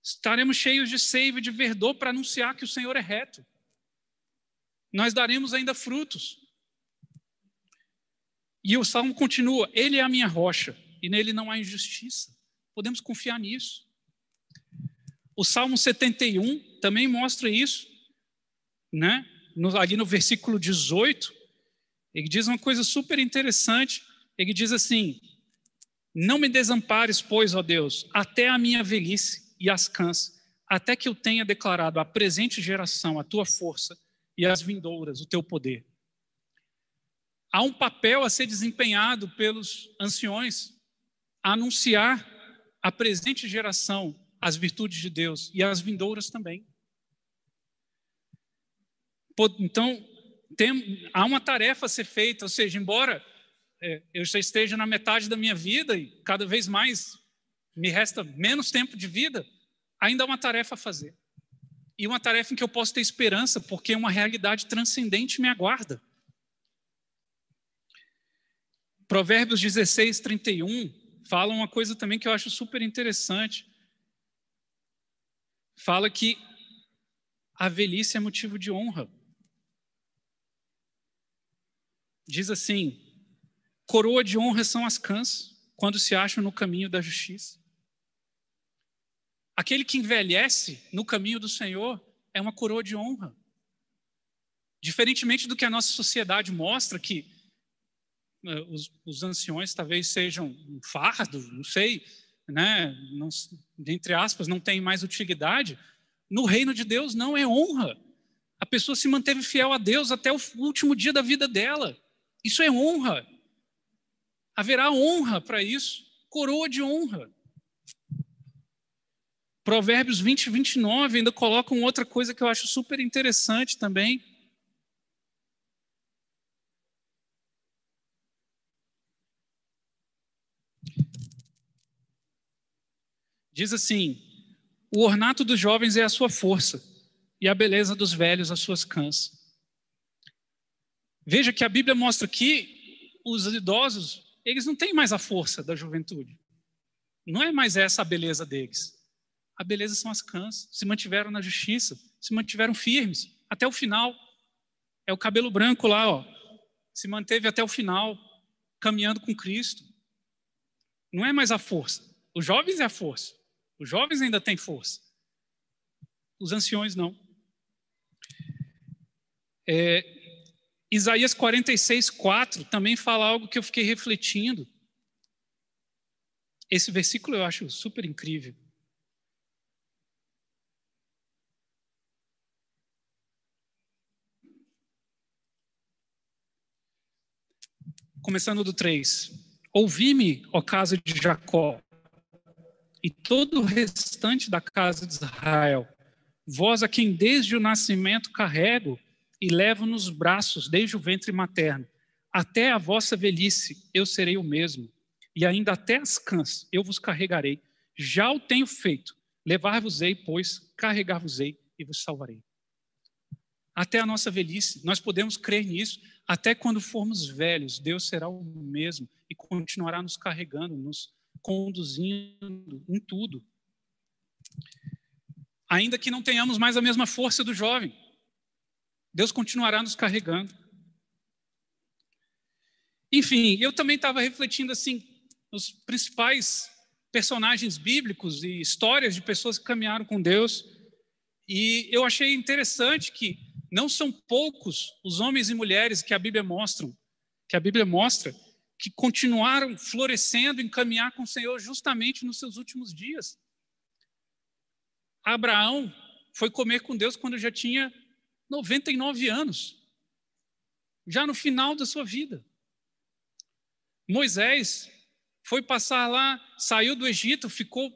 Estaremos cheios de seiva e de verdor para anunciar que o Senhor é reto. Nós daremos ainda frutos. E o Salmo continua: ele é a minha rocha, e nele não há injustiça. Podemos confiar nisso. O Salmo 71 também mostra isso, né? Ali no versículo 18, ele diz uma coisa super interessante. Ele diz assim: Não me desampares, pois, ó Deus, até a minha velhice e as canse, até que eu tenha declarado à presente geração a tua força e às vindouras o teu poder. Há um papel a ser desempenhado pelos anciões, a anunciar à presente geração as virtudes de Deus e às vindouras também. Então, há uma tarefa a ser feita, ou seja, embora eu já esteja na metade da minha vida e cada vez mais me resta menos tempo de vida, ainda há uma tarefa a fazer. E uma tarefa em que eu posso ter esperança, porque uma realidade transcendente me aguarda. Provérbios 16, 31 fala uma coisa também que eu acho super interessante. Fala que a velhice é motivo de honra. Diz assim: coroa de honra são as cãs, quando se acham no caminho da justiça. Aquele que envelhece no caminho do Senhor é uma coroa de honra. Diferentemente do que a nossa sociedade mostra, que os anciões talvez sejam um fardo, não sei, né? Não, entre aspas, não tem mais utilidade. No reino de Deus não é honra. A pessoa se manteve fiel a Deus até o último dia da vida dela. Isso é honra. Haverá honra para isso. Coroa de honra. Provérbios 20, 29 ainda colocam outra coisa que eu acho super interessante também. Diz assim: o ornato dos jovens é a sua força, e a beleza dos velhos as suas cãs. Veja que a Bíblia mostra que os idosos, eles não têm mais a força da juventude. Não é mais essa a beleza deles. A beleza são as cãs, se mantiveram na justiça, se mantiveram firmes até o final. É o cabelo branco lá, ó, se manteve até o final, caminhando com Cristo. Não é mais a força. Os jovens é a força. Os jovens ainda têm força. Os anciões não. Isaías 46, 4 também fala algo que eu fiquei refletindo. Esse versículo eu acho super incrível. Começando do 3. Ouvi-me, ó casa de Jacó, e todo o restante da casa de Israel, vós a quem desde o nascimento carrego e levo nos braços desde o ventre materno, até a vossa velhice eu serei o mesmo, e ainda até as cãs eu vos carregarei. Já o tenho feito, levar-vos-ei, pois carregar-vos-ei e vos salvarei. Até a nossa velhice, nós podemos crer nisso. Até quando formos velhos, Deus será o mesmo e continuará nos carregando, nos conduzindo em tudo. Ainda que não tenhamos mais a mesma força do jovem, Deus continuará nos carregando. Enfim, eu também estava refletindo assim, os principais personagens bíblicos e histórias de pessoas que caminharam com Deus, e eu achei interessante que não são poucos os homens e mulheres que a Bíblia mostra, que continuaram florescendo em caminhar com o Senhor justamente nos seus últimos dias. Abraão foi comer com Deus quando já tinha 99 anos, já no final da sua vida. Moisés foi passar lá, saiu do Egito, ficou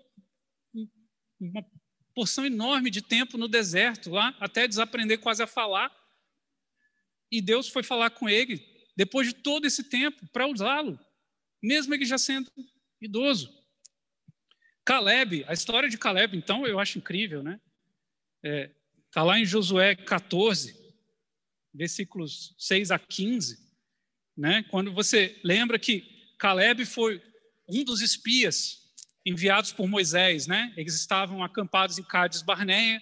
uma porção enorme de tempo no deserto, lá, até desaprender quase a falar. E Deus foi falar com ele, depois de todo esse tempo, para usá-lo, mesmo ele já sendo idoso. Caleb, a história de Caleb, então, eu acho incrível, né? Está lá em Josué 14, versículos 6 a 15, né? Quando você lembra que Caleb foi um dos espias enviados por Moisés, né? Eles estavam acampados em Cádiz Barneia,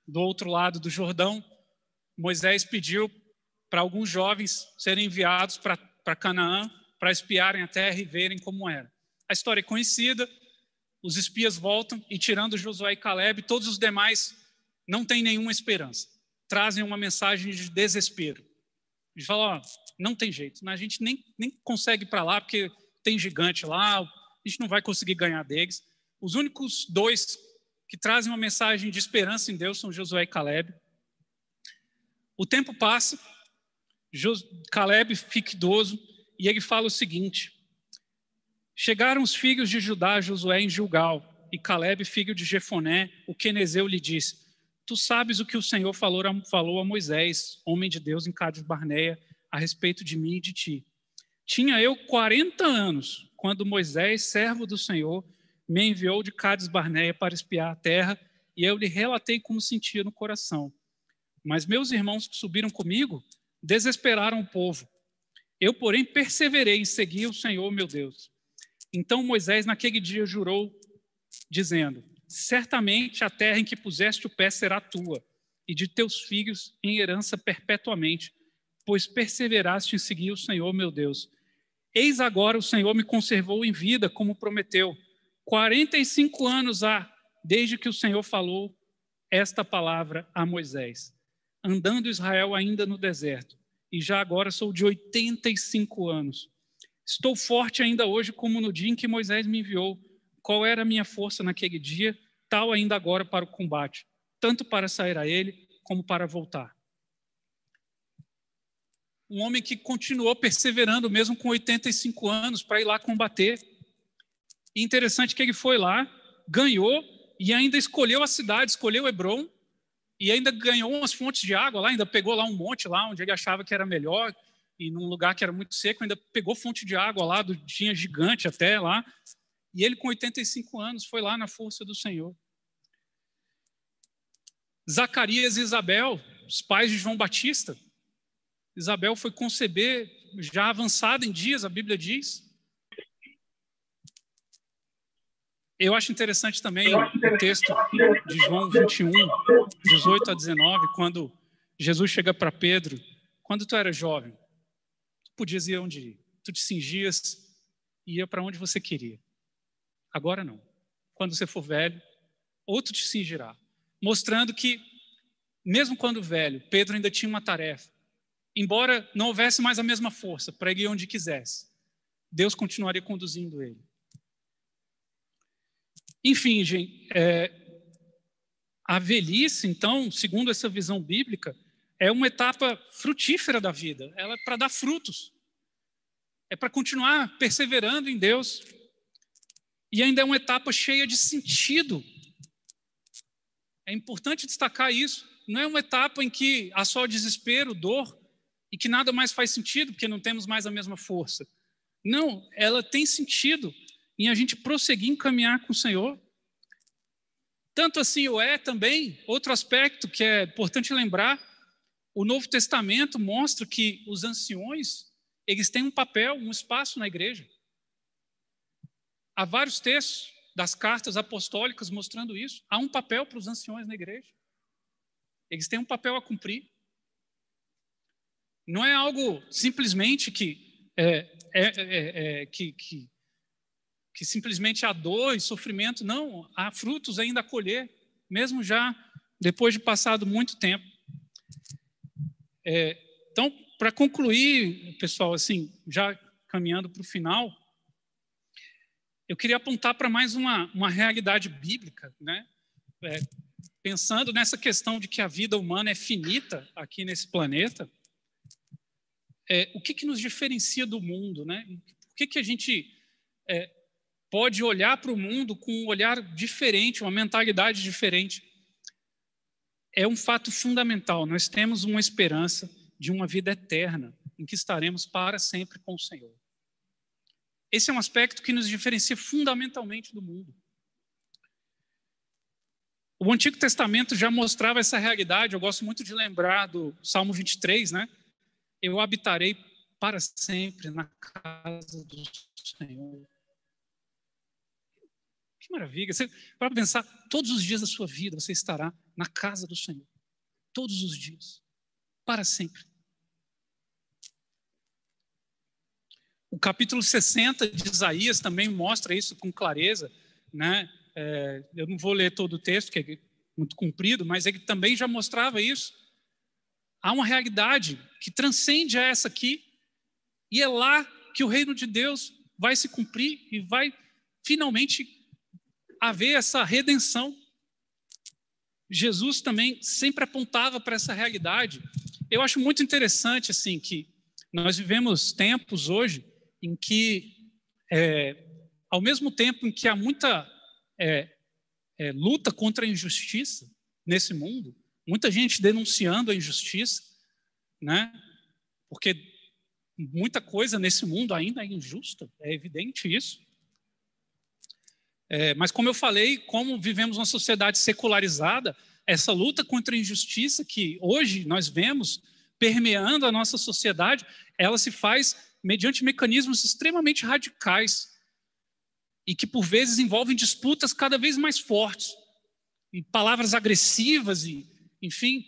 do outro lado do Jordão. Moisés pediu para alguns jovens serem enviados para Canaã, para espiarem a terra e verem como era. A história é conhecida, os espias voltam e, tirando Josué e Caleb, todos os demais não têm nenhuma esperança. Trazem uma mensagem de desespero. Eles falam, não tem jeito, a gente nem consegue ir para lá, porque tem gigante lá, a gente não vai conseguir ganhar deles. Os únicos dois que trazem uma mensagem de esperança em Deus são Josué e Caleb. O tempo passa, Caleb fica idoso e ele fala o seguinte: chegaram os filhos de Judá a Josué em Gilgal, e Caleb, filho de Jefoné, o quenezeu, lhe disse: tu sabes o que o Senhor falou a Moisés, homem de Deus, em Cádiz Barneia, a respeito de mim e de ti. Tinha eu 40 anos, quando Moisés, servo do Senhor, me enviou de Cádiz Barneia para espiar a terra, e eu lhe relatei como sentia no coração. Mas meus irmãos que subiram comigo desesperaram o povo. Eu, porém, perseverei em seguir o Senhor, meu Deus. Então Moisés, naquele dia, jurou, dizendo: certamente a terra em que puseste o pé será tua, e de teus filhos em herança perpetuamente, pois perseveraste em seguir o Senhor, meu Deus. Eis agora o Senhor me conservou em vida, como prometeu. 45 anos há, desde que o Senhor falou esta palavra a Moisés, andando Israel ainda no deserto, e já agora sou de 85 anos. Estou forte ainda hoje, como no dia em que Moisés me enviou. Qual era a minha força naquele dia, tal ainda agora para o combate, tanto para sair a ele, como para voltar. Um homem que continuou perseverando, mesmo com 85 anos, para ir lá combater. E interessante que ele foi lá, ganhou, e ainda escolheu a cidade, escolheu Hebrom, e ainda ganhou umas fontes de água lá, ainda pegou lá um monte lá, onde ele achava que era melhor, e num lugar que era muito seco, ainda pegou fonte de água lá, tinha gigante até lá, e ele com 85 anos foi lá na força do Senhor. Zacarias e Isabel, os pais de João Batista. Isabel foi conceber já avançada em dias, a Bíblia diz. Eu acho interessante também o texto de João 21, 18 a 19, quando Jesus chega para Pedro: quando tu era jovem, tu podias ir onde ir, tu te cingias e ia para onde você queria. Agora não. Quando você for velho, outro te cingirá. Mostrando que, mesmo quando velho, Pedro ainda tinha uma tarefa. Embora não houvesse mais a mesma força para ir onde quisesse, Deus continuaria conduzindo ele. Enfim, gente, a velhice, então, segundo essa visão bíblica, é uma etapa frutífera da vida. Ela é para dar frutos. É para continuar perseverando em Deus. E ainda é uma etapa cheia de sentido. É importante destacar isso. Não é uma etapa em que há só desespero, dor, e que nada mais faz sentido, porque não temos mais a mesma força. Não, ela tem sentido em a gente prosseguir em caminhar com o Senhor. Tanto assim também, outro aspecto que é importante lembrar, o Novo Testamento mostra que os anciões, eles têm um papel, um espaço na igreja. Há vários textos das cartas apostólicas mostrando isso. Há um papel para os anciões na igreja. Eles têm um papel a cumprir. Não é algo simplesmente que simplesmente há dor e sofrimento. Não, há frutos ainda a colher, mesmo já depois de passado muito tempo. Então, para concluir, pessoal, assim, já caminhando para o final, eu queria apontar para mais uma realidade bíblica, né? Pensando nessa questão de que a vida humana é finita aqui nesse planeta, o que nos diferencia do mundo, né? Por que a gente pode olhar para o mundo com um olhar diferente, uma mentalidade diferente? É um fato fundamental. Nós temos uma esperança de uma vida eterna, em que estaremos para sempre com o Senhor. Esse é um aspecto que nos diferencia fundamentalmente do mundo. O Antigo Testamento já mostrava essa realidade. Eu gosto muito de lembrar do Salmo 23, né? Eu habitarei para sempre na casa do Senhor. Que maravilha. Você vai pensar, todos os dias da sua vida você estará na casa do Senhor. Todos os dias. Para sempre. O capítulo 60 de Isaías também mostra isso com clareza, né? Eu não vou ler todo o texto, que é muito comprido, mas ele também já mostrava isso. Há uma realidade que transcende a essa aqui, e é lá que o reino de Deus vai se cumprir e vai finalmente haver essa redenção. Jesus também sempre apontava para essa realidade. Eu acho muito interessante assim, que nós vivemos tempos hoje em que, ao mesmo tempo em que há muita luta contra a injustiça nesse mundo, muita gente denunciando a injustiça, né? Porque muita coisa nesse mundo ainda é injusta, é evidente isso. Mas como eu falei, como vivemos uma sociedade secularizada, essa luta contra a injustiça que hoje nós vemos permeando a nossa sociedade, ela se faz mediante mecanismos extremamente radicais e que por vezes envolvem disputas cada vez mais fortes e palavras agressivas e, enfim.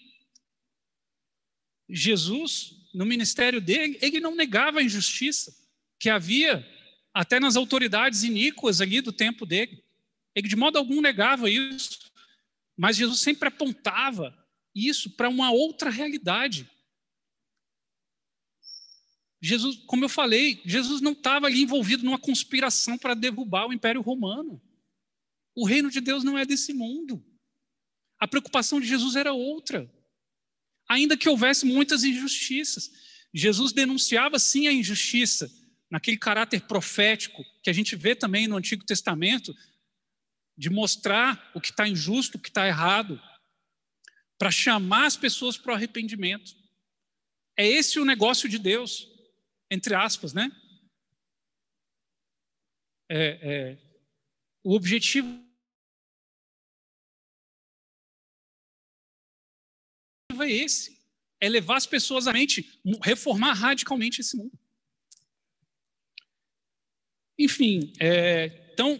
Jesus, no ministério dele, ele não negava a injustiça que havia até nas autoridades iníquas ali do tempo dele. Ele de modo algum negava isso, mas Jesus sempre apontava isso para uma outra realidade. Jesus, como eu falei, Jesus não estava ali envolvido numa conspiração para derrubar o Império Romano. O reino de Deus não é desse mundo. A preocupação de Jesus era outra. Ainda que houvesse muitas injustiças, Jesus denunciava sim a injustiça, naquele caráter profético que a gente vê também no Antigo Testamento, de mostrar o que está injusto, o que está errado, para chamar as pessoas para o arrependimento. É esse o negócio de Deus, entre aspas, né? O objetivo é esse, é levar as pessoas à mente, reformar radicalmente esse mundo. Enfim, então,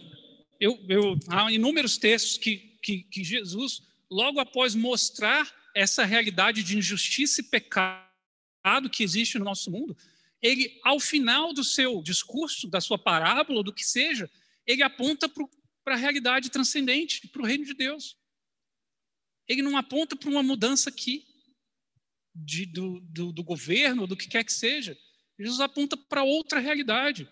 há inúmeros textos que Jesus, logo após mostrar essa realidade de injustiça e pecado que existe no nosso mundo, ele, ao final do seu discurso, da sua parábola, ou do que seja, ele aponta para a realidade transcendente, para o reino de Deus. Ele não aponta para uma mudança aqui do governo, do que quer que seja. Jesus aponta para outra realidade.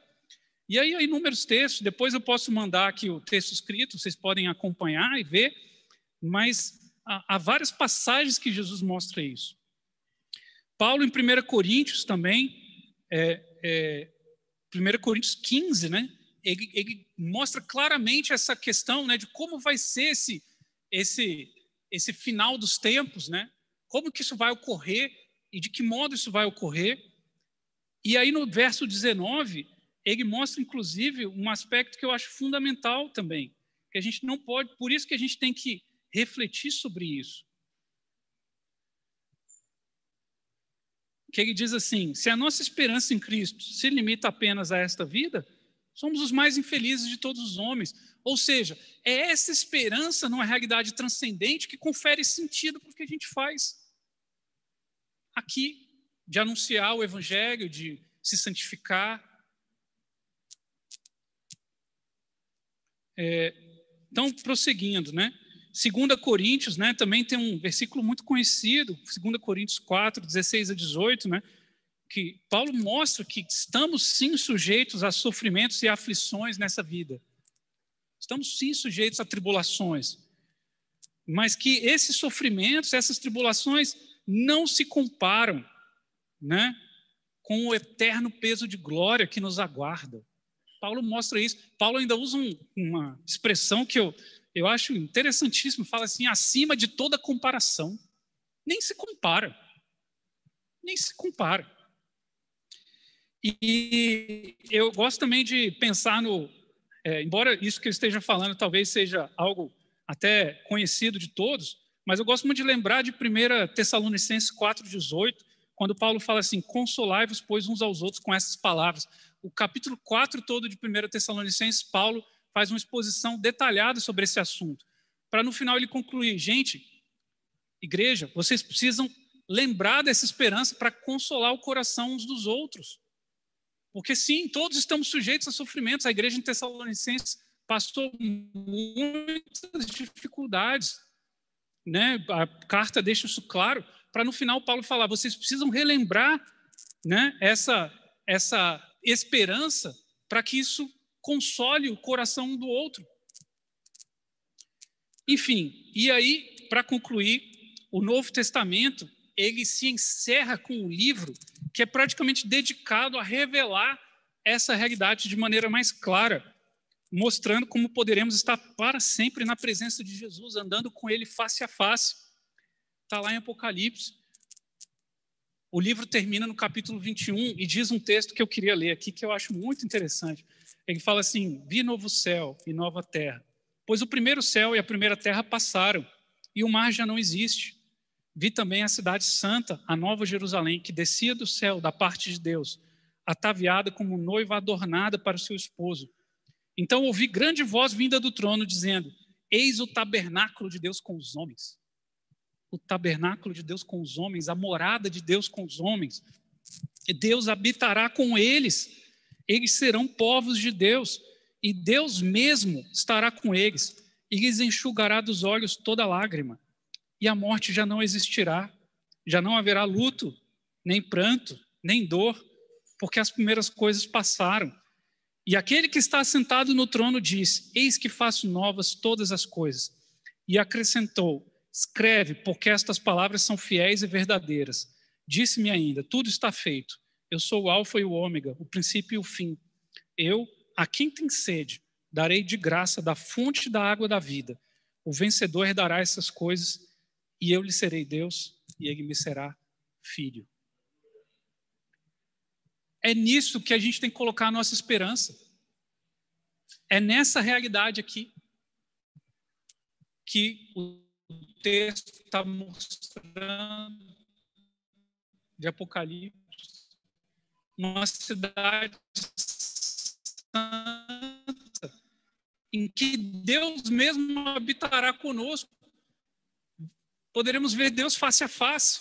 E aí há inúmeros textos, depois eu posso mandar aqui o texto escrito, vocês podem acompanhar e ver, mas há várias passagens que Jesus mostra isso. Paulo, em 1 Coríntios também, 1 Coríntios 15, né, ele mostra claramente essa questão, né, de como vai ser esse final dos tempos, né, como que isso vai ocorrer e de que modo isso vai ocorrer. E aí no verso 19, ele mostra, inclusive, um aspecto que eu acho fundamental também, que a gente não pode, por isso que a gente tem que refletir sobre isso. Que ele diz assim: se a nossa esperança em Cristo se limita apenas a esta vida, somos os mais infelizes de todos os homens. Ou seja, é essa esperança numa realidade transcendente que confere sentido para o que a gente faz aqui, de anunciar o evangelho, de se santificar. Então, prosseguindo, né? 2 Coríntios, né, também tem um versículo muito conhecido, 2 Coríntios 4, 16 a 18, né, que Paulo mostra que estamos sim sujeitos a sofrimentos e aflições nessa vida. Estamos sim sujeitos a tribulações, mas que esses sofrimentos, essas tribulações não se comparam, né, com o eterno peso de glória que nos aguarda. Paulo mostra isso. Paulo ainda usa uma expressão que eu acho interessantíssimo, fala assim: acima de toda comparação. Nem se compara. Nem se compara. E eu gosto também de pensar embora isso que eu esteja falando talvez seja algo até conhecido de todos, mas eu gosto muito de lembrar de 1 Tessalonicenses 4,18, quando Paulo fala assim: consolai-vos, pois, uns aos outros com essas palavras. O capítulo 4 todo de 1 Tessalonicenses, Paulo faz uma exposição detalhada sobre esse assunto, para no final ele concluir: gente, igreja, vocês precisam lembrar dessa esperança para consolar o coração uns dos outros. Porque sim, todos estamos sujeitos a sofrimentos. A igreja em Tessalonicenses passou muitas dificuldades, né? A carta deixa isso claro, para no final Paulo falar: vocês precisam relembrar, né, essa esperança para que isso console o coração um do outro. Enfim, e aí, para concluir, o Novo Testamento, ele se encerra com um livro que é praticamente dedicado a revelar essa realidade de maneira mais clara, mostrando como poderemos estar para sempre na presença de Jesus, andando com ele face a face. Está lá em Apocalipse. O livro termina no capítulo 21 e diz um texto que eu queria ler aqui, que eu acho muito interessante. Ele fala assim: vi novo céu e nova terra, pois o primeiro céu e a primeira terra passaram, e o mar já não existe. Vi também a cidade santa, a nova Jerusalém, que descia do céu da parte de Deus, ataviada como noiva adornada para o seu esposo. Então ouvi grande voz vinda do trono, dizendo: eis o tabernáculo de Deus com os homens. O tabernáculo de Deus com os homens, a morada de Deus com os homens. E Deus habitará com eles. Eles serão povos de Deus, e Deus mesmo estará com eles, e lhes enxugará dos olhos toda lágrima. E a morte já não existirá, já não haverá luto, nem pranto, nem dor, porque as primeiras coisas passaram. E aquele que está sentado no trono diz: eis que faço novas todas as coisas. E acrescentou: escreve, porque estas palavras são fiéis e verdadeiras. Disse-me ainda: tudo está feito. Eu sou o alfa e o ômega, o princípio e o fim. Eu, a quem tem sede, darei de graça da fonte da água da vida. O vencedor herdará essas coisas, e eu lhe serei Deus, e ele me será filho. É nisso que a gente tem que colocar a nossa esperança. É nessa realidade aqui que o texto está mostrando de Apocalipse. Uma cidade santa, em que Deus mesmo habitará conosco. Poderemos ver Deus face a face.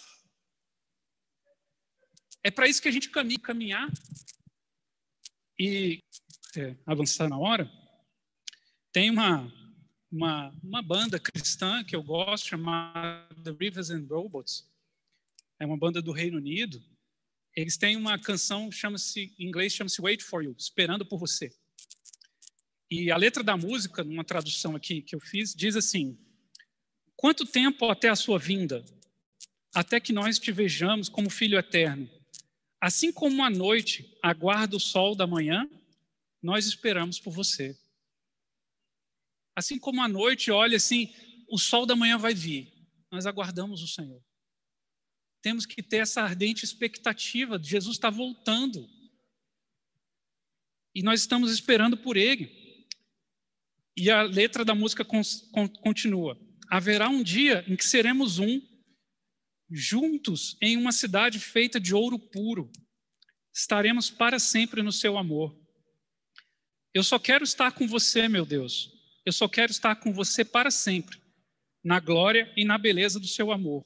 É para isso que a gente caminhar. E, avançar na hora, tem uma banda cristã que eu gosto, chamada Rivers and Robots. É uma banda do Reino Unido. Eles têm uma canção, em inglês chama-se Wait for You, Esperando por Você. E a letra da música, numa tradução aqui que eu fiz, diz assim: quanto tempo até a sua vinda, até que nós te vejamos como filho eterno? Assim como a noite aguarda o sol da manhã, nós esperamos por você. Assim como a noite olha assim, o sol da manhã vai vir, nós aguardamos o Senhor. Temos que ter essa ardente expectativa de Jesus estar voltando. E nós estamos esperando por Ele. E a letra da música continua: haverá um dia em que seremos juntos em uma cidade feita de ouro puro. Estaremos para sempre no seu amor. Eu só quero estar com você, meu Deus. Eu só quero estar com você para sempre, na glória e na beleza do seu amor.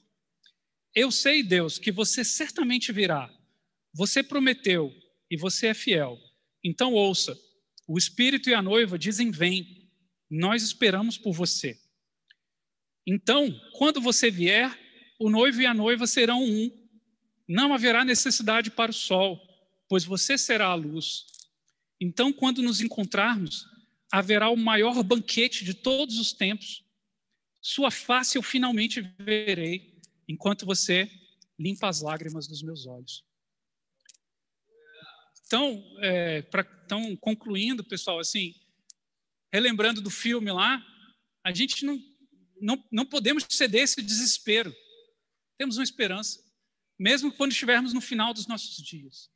Eu sei, Deus, que você certamente virá. Você prometeu e você é fiel. Então ouça, o Espírito e a noiva dizem: vem, nós esperamos por você. Então, quando você vier, o noivo e a noiva serão um. Não haverá necessidade para o sol, pois você será a luz. Então, quando nos encontrarmos, haverá o maior banquete de todos os tempos. Sua face eu finalmente verei, enquanto você limpa as lágrimas dos meus olhos. Então, concluindo, pessoal, assim, relembrando do filme lá, a gente não podemos ceder esse desespero. Temos uma esperança, mesmo quando estivermos no final dos nossos dias.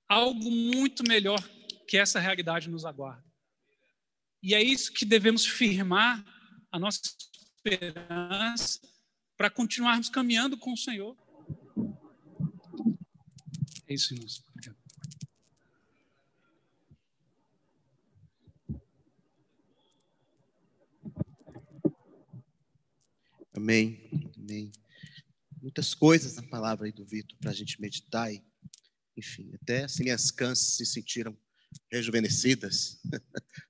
Algo muito melhor que essa realidade nos aguarda. E é isso que devemos firmar a nossa esperança para continuarmos caminhando com o Senhor. É isso, irmãos. Obrigado. Amém. Amém. Muitas coisas na palavra aí do Vitor para a gente meditar. E, enfim, até as minhas cãs se sentiram rejuvenescidas,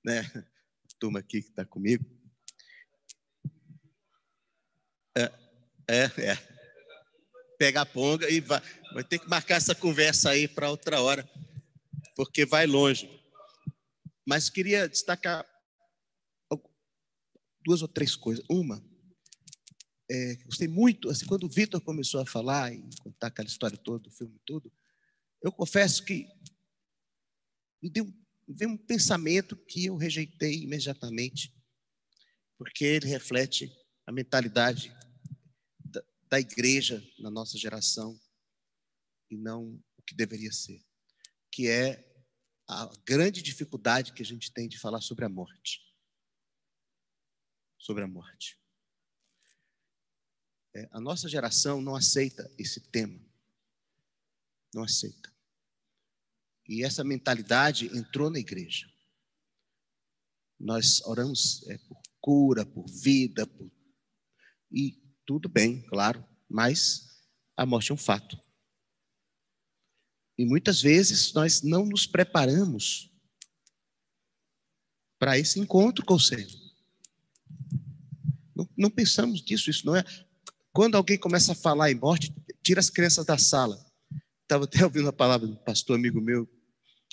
né? A turma aqui que está comigo. Pega a ponga e vai ter que marcar essa conversa aí para outra hora. porque vai longe. Mas queria destacar 2 ou 3 coisas. Uma, gostei muito, assim, quando o Vitor começou a falar e contar aquela história toda, do filme todo, eu confesso que veio um pensamento que eu rejeitei imediatamente, porque ele reflete a mentalidade da igreja na nossa geração e não o que deveria ser, que é a grande dificuldade que a gente tem de falar sobre a morte. Sobre a morte. A nossa geração não aceita esse tema. Não aceita. E essa mentalidade entrou na igreja. Nós oramos por cura, por vida, e tudo bem, claro, mas a morte é um fato. E muitas vezes nós não nos preparamos para esse encontro com o Senhor. Não pensamos nisso, isso não é. Quando alguém começa a falar em morte, tira as crianças da sala. Estava até ouvindo a palavra do pastor amigo meu,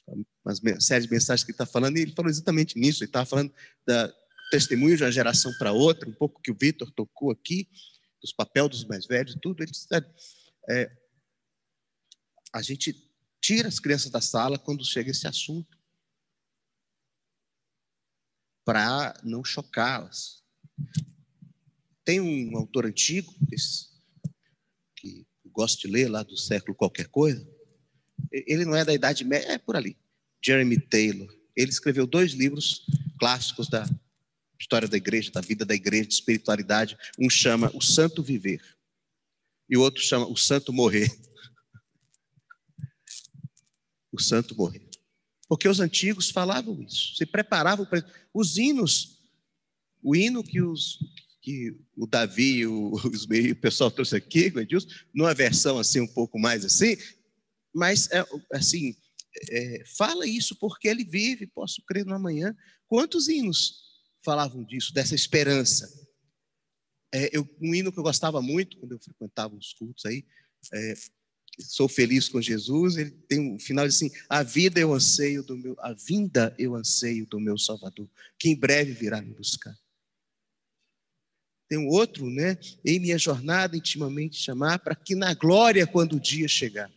uma série de mensagens que ele está falando, e ele falou exatamente nisso. Ele estava falando do testemunho de uma geração para outra, um pouco que o Vitor tocou aqui, dos papéis dos mais velhos e tudo. Ele disse, a gente tira as crianças da sala quando chega esse assunto, para não chocá-las. Tem um autor antigo, que eu gosto de ler, lá do século qualquer coisa. Ele não é da Idade Média, é por ali. Jeremy Taylor. Ele escreveu 2 livros clássicos da história da igreja, da vida da igreja, de espiritualidade. Um chama O Santo Viver e o outro chama O Santo Morrer. O Santo Morrer. Porque os antigos falavam isso, se preparavam para os hinos. O hino que o Davi e o pessoal trouxe aqui, numa versão assim um pouco mais assim, mas assim, fala isso porque ele vive, posso crer no amanhã. Quantos hinos falavam disso, dessa esperança? Um hino que eu gostava muito quando eu frequentava os cultos aí, Sou Feliz com Jesus, ele tem um final assim: a vinda eu anseio do meu Salvador, que em breve virá me buscar. Tem um outro, né? Em minha jornada intimamente chamar, para que na glória, quando o dia chegar.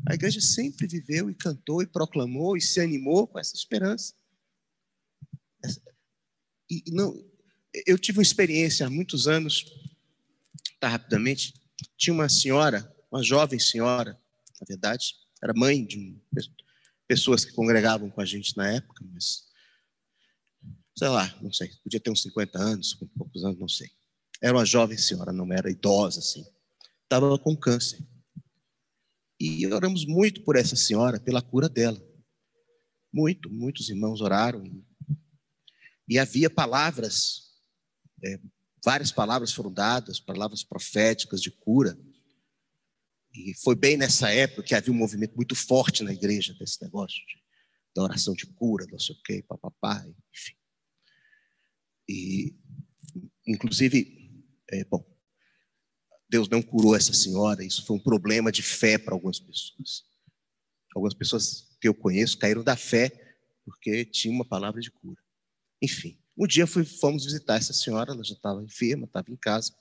A igreja sempre viveu e cantou e proclamou e se animou com essa esperança. Eu tive uma experiência há muitos anos, rapidamente. Tinha uma senhora, uma jovem senhora, na verdade, era mãe de pessoas que congregavam com a gente na época, mas sei lá, não sei, podia ter uns 50 anos, 50 e poucos anos, não sei. Era uma jovem senhora, não era idosa, assim. Estava com câncer. E oramos muito por essa senhora, pela cura dela. Muitos irmãos oraram. E havia palavras, várias palavras foram dadas, palavras proféticas de cura. E foi bem nessa época que havia um movimento muito forte na igreja desse negócio, da oração de cura, não sei o quê, papapá, enfim. E, inclusive, Deus não curou essa senhora, isso foi um problema de fé para algumas pessoas. Algumas pessoas que eu conheço caíram da fé porque tinha uma palavra de cura. Enfim, um dia fomos visitar essa senhora, ela já estava enferma, estava em casa.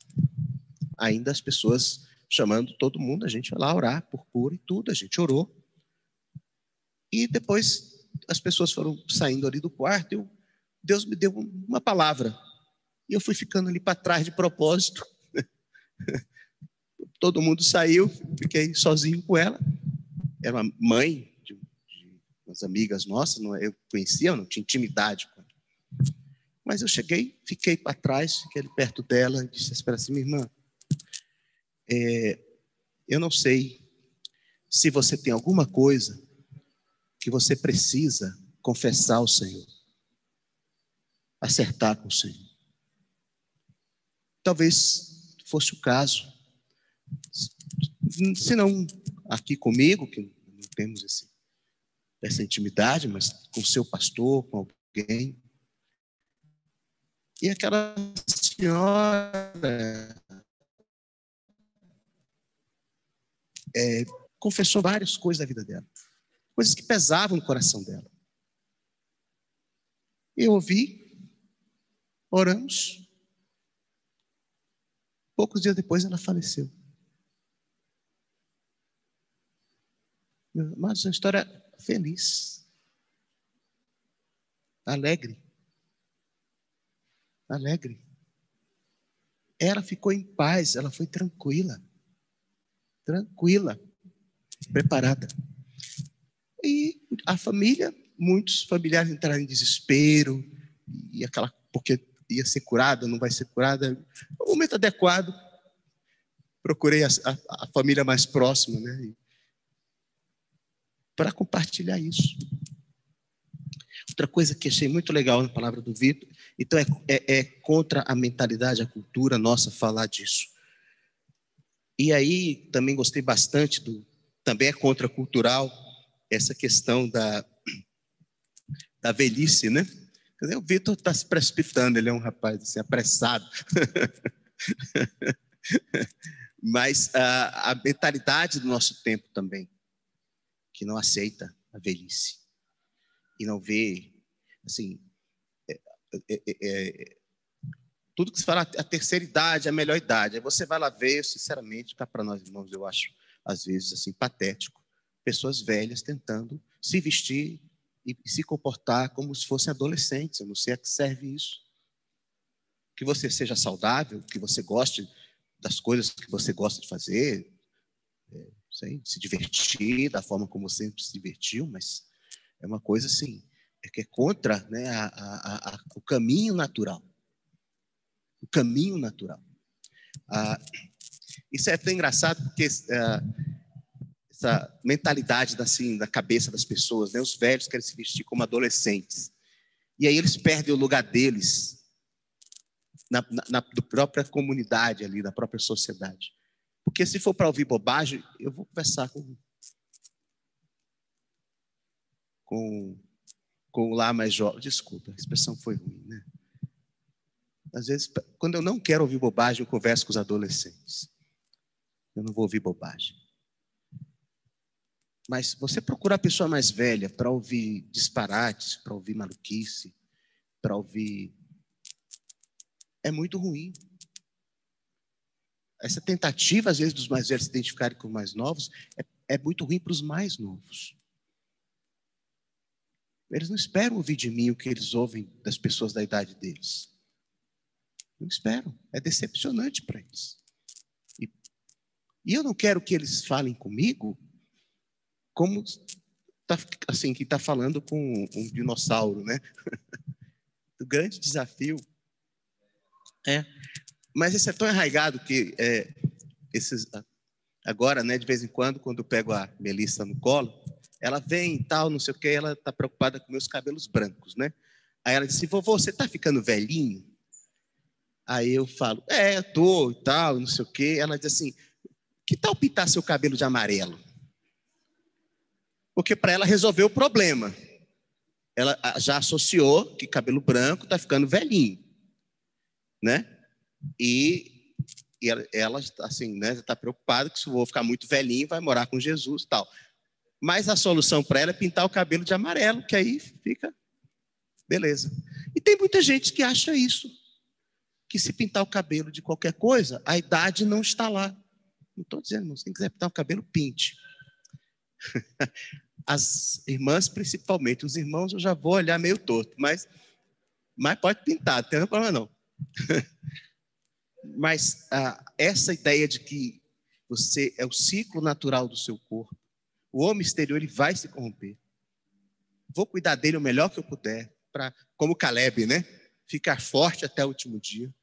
Ainda as pessoas chamando todo mundo, a gente foi lá orar por cura e tudo, a gente orou. E depois as pessoas foram saindo ali do quarto, Deus me deu uma palavra. E eu fui ficando ali para trás de propósito. Todo mundo saiu, fiquei sozinho com ela. Era uma mãe de umas amigas nossas, eu conhecia, eu não tinha intimidade com ela. Mas eu cheguei, fiquei para trás, fiquei ali perto dela e disse assim: minha irmã, eu não sei se você tem alguma coisa que você precisa confessar ao Senhor, acertar com o Senhor. Talvez fosse o caso. Se não aqui comigo, que não temos essa intimidade, mas com o seu pastor, com alguém. E aquela senhora confessou várias coisas da vida dela. coisas que pesavam no coração dela. Eu ouvi, oramos. Poucos dias depois ela faleceu. Mas uma história feliz, alegre. Ela ficou em paz, ela foi tranquila, preparada. E a família, muitos familiares entraram em desespero, porque ia ser curada, não vai ser curada. No momento adequado, procurei a família mais próxima, né, para compartilhar isso. Outra coisa que achei muito legal na palavra do Vitor, então é contra a mentalidade, a cultura nossa falar disso. E aí também gostei bastante também é contracultural essa questão da velhice, né? Quer dizer, o Vitor está se precipitando, ele é um rapaz assim, apressado. Mas a mentalidade do nosso tempo também, que não aceita a velhice e não vê, assim, tudo que se fala, a terceira idade, a melhor idade. Aí você vai lá ver, sinceramente, cá para nós irmãos, eu acho, às vezes, assim, patético. Pessoas velhas tentando se vestir e se comportar como se fossem adolescentes. Eu não sei a que serve isso. Que você seja saudável, que você goste das coisas que você gosta de fazer, se divertir da forma como você sempre se divertiu, mas é uma coisa assim, que é contra, né, o caminho natural. O caminho natural. Isso é até engraçado porque essa mentalidade assim, da cabeça das pessoas, né, os velhos querem se vestir como adolescentes. E aí eles perdem o lugar deles na própria comunidade ali, na própria sociedade. Porque se for para ouvir bobagem, eu vou conversar com o lá mais jovem. Desculpa, a expressão foi ruim, né? Às vezes, quando eu não quero ouvir bobagem, eu converso com os adolescentes. Eu não vou ouvir bobagem. Mas você procurar a pessoa mais velha para ouvir disparates, para ouvir maluquice, para ouvir... é muito ruim. Essa tentativa, às vezes, dos mais velhos se identificarem com os mais novos, é muito ruim para os mais novos. Eles não esperam ouvir de mim o que eles ouvem das pessoas da idade deles. Não esperam. É decepcionante para eles. E eu não quero que eles falem comigo como assim, que está falando com um dinossauro, né? O grande desafio mas esse é tão arraigado que agora, né, de vez em quando eu pego a Melissa no colo, ela vem e tal, não sei o quê, ela está preocupada com meus cabelos brancos, né? Aí ela disse, vovô, você está ficando velhinho? Aí eu falo, eu tô e tal, não sei o quê. Ela diz assim, que tal pintar seu cabelo de amarelo? Porque para ela resolveu o problema. Ela já associou que cabelo branco está ficando velhinho, né? E ela assim, né, está preocupada que se eu vou ficar muito velhinho, vai morar com Jesus e tal. Mas a solução para ela é pintar o cabelo de amarelo, que aí fica beleza. E tem muita gente que acha isso, que se pintar o cabelo de qualquer coisa, a idade não está lá. Não estou dizendo, se quem quiser pintar o cabelo, pinte. As irmãs, principalmente, os irmãos eu já vou olhar meio torto, mas pode pintar, não tem problema não. Mas essa ideia de que você é o ciclo natural do seu corpo, o homem exterior ele vai se corromper. Vou cuidar dele o melhor que eu puder, como Caleb, né? Ficar forte até o último dia,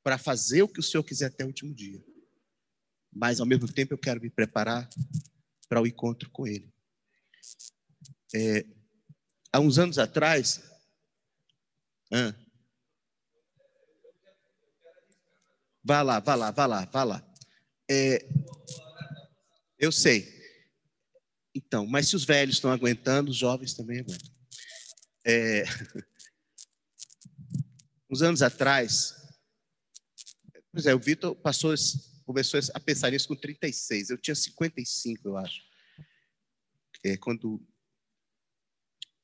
para fazer o que o Senhor quiser até o último dia. Mas, ao mesmo tempo, eu quero me preparar para o encontro com Ele. Há uns anos atrás... Vá lá. Eu sei. Então, mas se os velhos estão aguentando, os jovens também aguentam. Uns anos atrás, o Vitor começou a pensar nisso com 36. Eu tinha 55, eu acho. Quando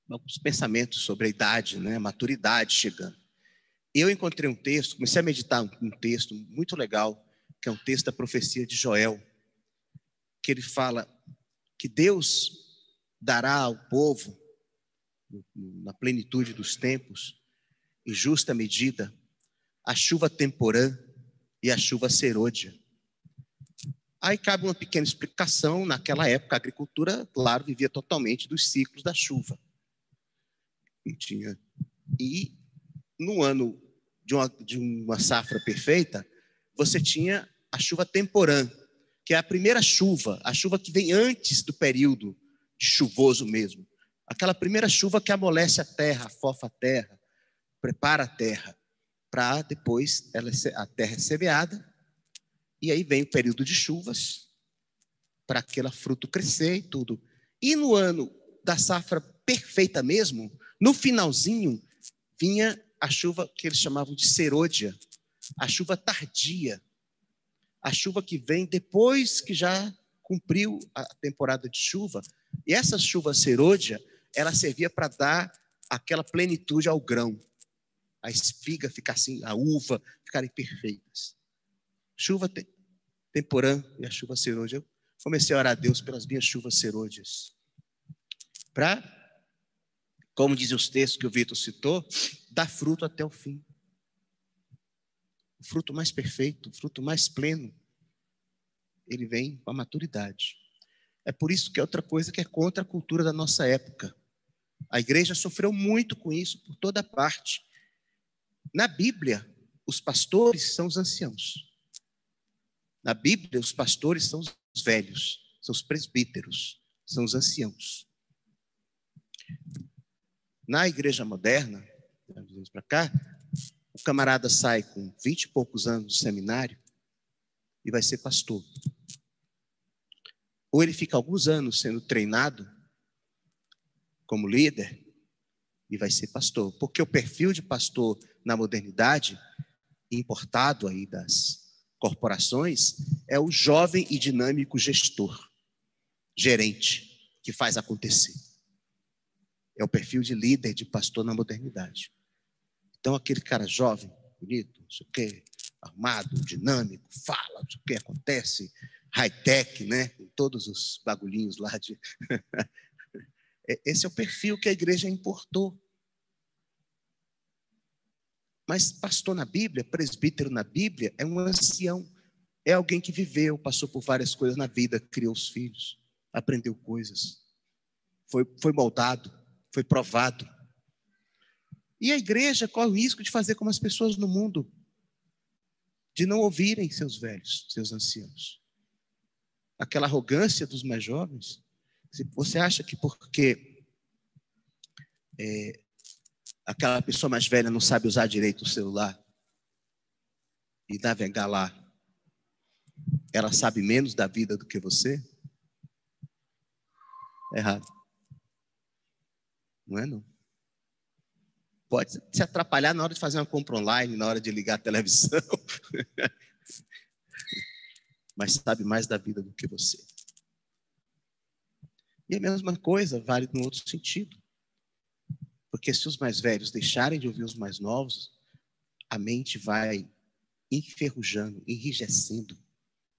alguns pensamentos sobre a idade, né? A maturidade chegando. Eu encontrei um texto, comecei a meditar um texto muito legal, que é um texto da profecia de Joel, que ele fala que Deus dará ao povo, na plenitude dos tempos, em justa medida, a chuva temporã e a chuva serôdia. Aí cabe uma pequena explicação. Naquela época, a agricultura, claro, vivia totalmente dos ciclos da chuva. E no ano de uma safra perfeita, você tinha a chuva temporã, que é a primeira chuva, a chuva que vem antes do período de chuvoso mesmo. Aquela primeira chuva que amolece a terra, afofa a terra, prepara a terra, para depois a terra ser semeada, e aí vem o período de chuvas, para aquele fruto crescer e tudo. E no ano da safra perfeita mesmo, no finalzinho, vinha a chuva que eles chamavam de serôdia, a chuva tardia, a chuva que vem depois que já cumpriu a temporada de chuva. E essa chuva serôdia, ela servia para dar aquela plenitude ao grão, a espiga ficar assim, a uva ficarem perfeitas. Chuva temporã e a chuva serôdia. Eu comecei a orar a Deus pelas minhas chuvas serôdias, para, como dizem os textos que o Vitor citou, dar fruto até o fim. O fruto mais perfeito, o fruto mais pleno, ele vem com a maturidade. É por isso que é outra coisa que é contra a cultura da nossa época. A igreja sofreu muito com isso por toda parte. Na Bíblia, os pastores são os anciãos. Na Bíblia, os pastores são os velhos, são os presbíteros, são os anciãos. Na igreja moderna, para cá, o camarada sai com 20 e poucos anos do seminário e vai ser pastor. Ou ele fica alguns anos sendo treinado como líder e vai ser pastor. Porque o perfil de pastor na modernidade, importado aí das corporações, é o jovem e dinâmico gestor, gerente, que faz acontecer. É o perfil de líder, de pastor na modernidade. Então, aquele cara jovem, bonito, não sei o quê, armado, dinâmico, fala, não sei o que acontece, high-tech, né? Com todos os bagulhinhos lá de... Esse é o perfil que a igreja importou. Mas pastor na Bíblia, presbítero na Bíblia, é um ancião. É alguém que viveu, passou por várias coisas na vida, criou os filhos, aprendeu coisas, foi moldado, foi provado. E a igreja corre o risco de fazer como as pessoas no mundo, de não ouvirem seus velhos, seus anciãos. Aquela arrogância dos mais jovens. Você acha que porque aquela pessoa mais velha não sabe usar direito o celular e navegar lá, ela sabe menos da vida do que você? É errado. Não é não. Pode se atrapalhar na hora de fazer uma compra online, na hora de ligar a televisão. Mas sabe mais da vida do que você. E a mesma coisa vale no outro sentido. Porque se os mais velhos deixarem de ouvir os mais novos, a mente vai enferrujando, enrijecendo,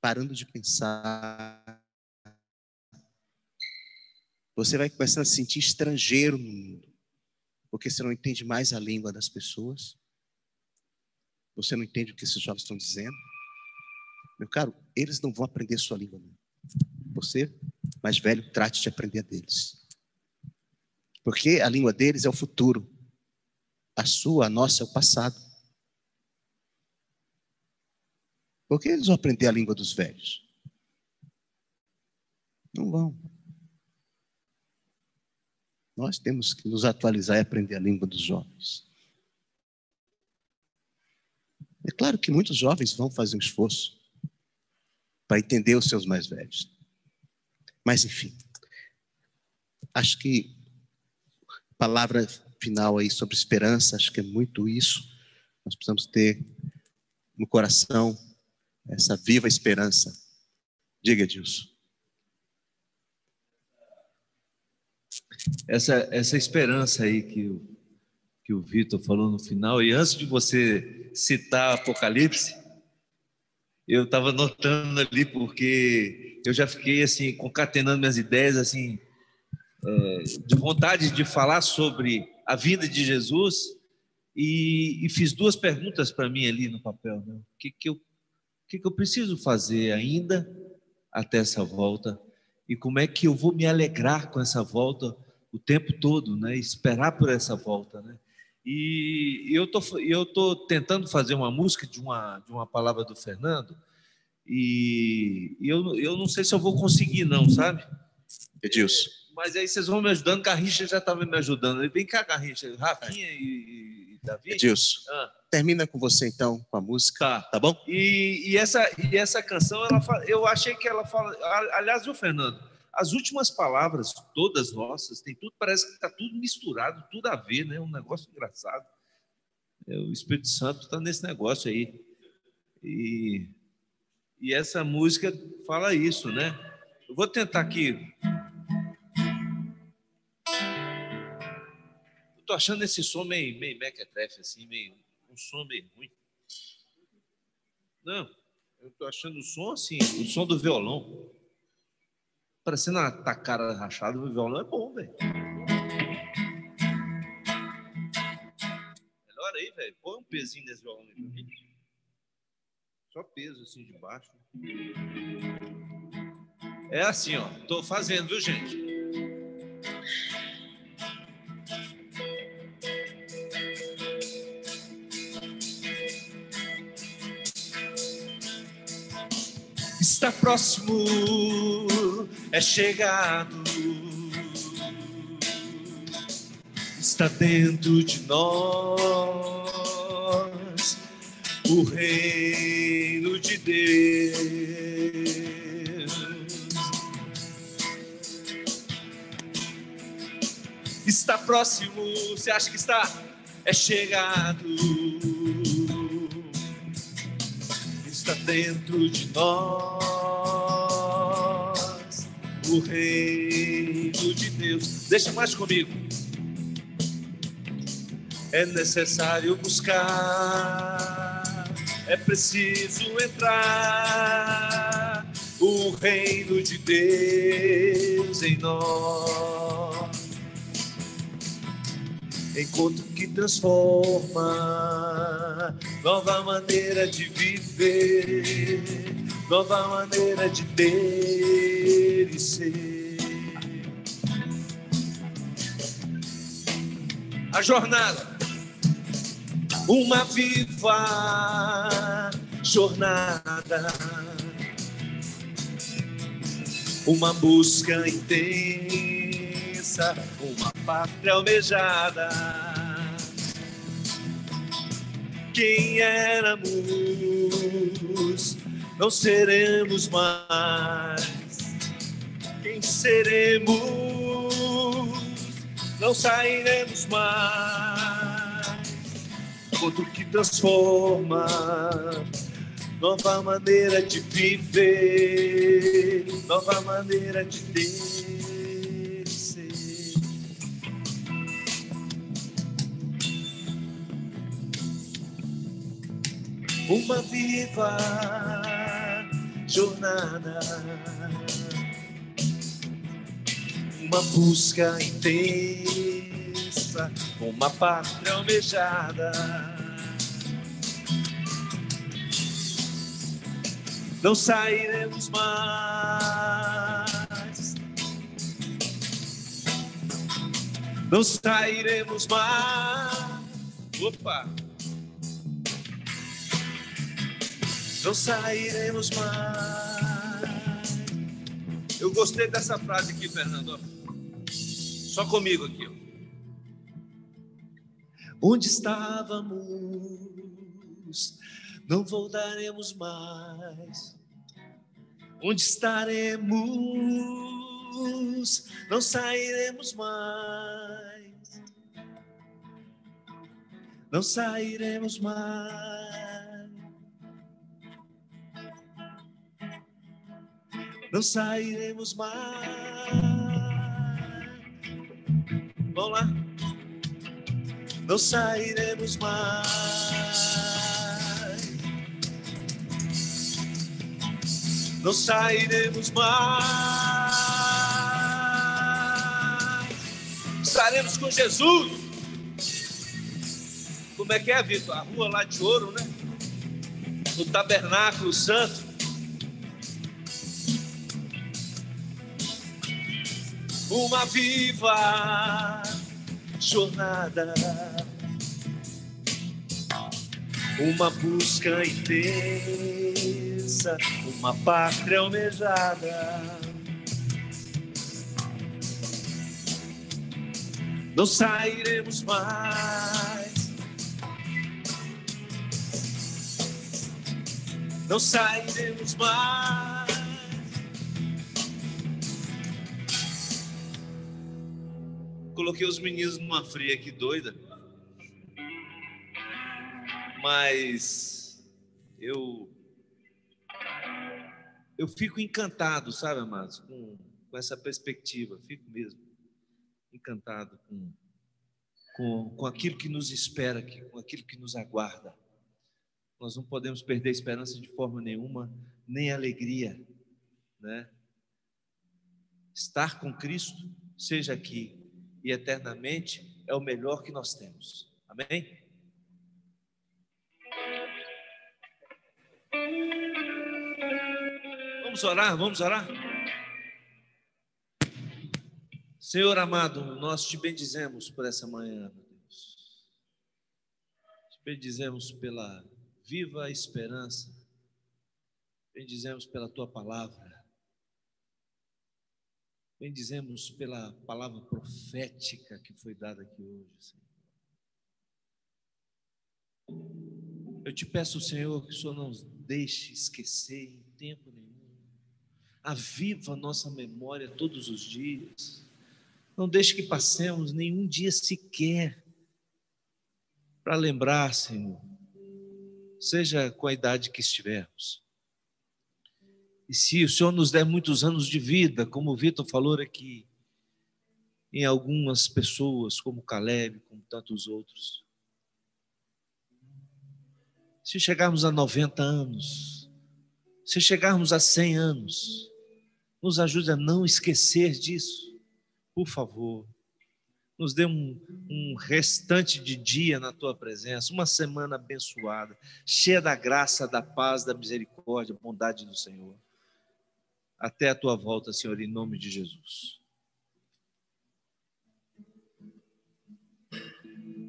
parando de pensar. Você vai começando a se sentir estrangeiro no mundo, porque você não entende mais a língua das pessoas. Você não entende o que esses jovens estão dizendo. Meu caro, eles não vão aprender sua língua. Não. Você, mais velho, trate de aprender a deles. Porque a língua deles é o futuro. A nossa é o passado. Por que eles vão aprender a língua dos velhos? Não vão. Nós temos que nos atualizar e aprender a língua dos jovens. É claro que muitos jovens vão fazer um esforço para entender os seus mais velhos. Mas, enfim, acho que a palavra final aí sobre esperança, acho que é muito isso. Nós precisamos ter no coração essa viva esperança. Diga, Edilson. essa esperança aí que o Vitor falou no final, e antes de você citar Apocalipse, eu estava notando ali, porque eu já fiquei assim, concatenando minhas ideias, assim, de vontade de falar sobre a vida de Jesus, e fiz duas perguntas para mim ali no papel, né? O que eu preciso fazer ainda até essa volta, e como é que eu vou me alegrar com essa volta o tempo todo, né? Esperar por essa volta, né? E eu tô tentando fazer uma música de uma palavra do Fernando, e eu não sei se eu vou conseguir não, sabe? Edilson. Mas aí vocês vão me ajudando, Garrincha já estava me ajudando. Vem cá, Garrincha, Rafinha e Davi. Edilson, termina com você então, com a música, tá bom? E essa canção, eu achei que ela fala, aliás, o Fernando, as últimas palavras, todas nossas, tem tudo, parece que está tudo misturado, tudo a ver, né? Um negócio engraçado. O Espírito Santo está nesse negócio aí. E essa música fala isso, né? Eu vou tentar aqui. Eu tô achando esse som meio mequetrefe, assim, um som meio ruim. Não, eu tô achando o som assim, o som do violão. Parecendo uma tacara rachada, o violão é bom, velho. Melhor aí, velho. Põe um pezinho nesse violão aí pra mim. Só peso assim de baixo. É assim, ó. Tô fazendo, viu, gente? Está próximo, é chegado, está dentro de nós o reino de Deus. Está próximo, você acha que está? É chegado. Está dentro de nós o reino de Deus. Deixa mais comigo. É necessário buscar, é preciso entrar o reino de Deus em nós. Encontro que transforma, nova maneira de viver, nova maneira de ter e ser. A jornada, uma viva jornada, uma busca intensa, uma pátria almejada. Quem éramos, não seremos mais. Quem seremos, não sairemos mais. Outro que transforma, nova maneira de viver, nova maneira de ter. Uma viva jornada, uma busca intensa, uma pátria almejada. Não sairemos mais, não sairemos mais. Opa! Não sairemos mais. Eu gostei dessa frase aqui, Fernando. Só comigo aqui. Onde estávamos, não voltaremos mais. Onde estaremos, não sairemos mais. Não sairemos mais. Não sairemos mais. Vamos lá. Não sairemos mais. Não sairemos mais. Estaremos com Jesus. Como é que é, Vitor? A rua lá de ouro, né? No Tabernáculo Santo. Uma viva jornada, uma busca intensa, uma pátria almejada. Não sairemos mais. Não sairemos mais. Coloquei os meninos numa fria aqui doida. Mas eu fico encantado, sabe, amados, com essa perspectiva. Fico mesmo encantado com aquilo que nos espera aqui, com aquilo que nos aguarda. Nós não podemos perder a esperança de forma nenhuma, nem a alegria, né? Estar com Cristo, seja aqui e eternamente, é o melhor que nós temos. Amém? Vamos orar, vamos orar. Senhor amado, nós te bendizemos por essa manhã, meu Deus. Te bendizemos pela viva esperança. Bendizemos pela tua palavra. Bendizemos pela palavra profética que foi dada aqui hoje, Senhor. Eu te peço, Senhor, que o Senhor não deixe esquecer em tempo nenhum. Aviva a nossa memória todos os dias. Não deixe que passemos nenhum dia sequer para lembrar, Senhor, seja com a idade que estivermos. E se o Senhor nos der muitos anos de vida, como o Vitor falou aqui, em algumas pessoas, como Caleb, como tantos outros, se chegarmos a 90 anos, se chegarmos a 100 anos, nos ajude a não esquecer disso, por favor. Nos dê um restante de dia na tua presença, uma semana abençoada, cheia da graça, da paz, da misericórdia, bondade do Senhor. Até a tua volta, Senhor, em nome de Jesus.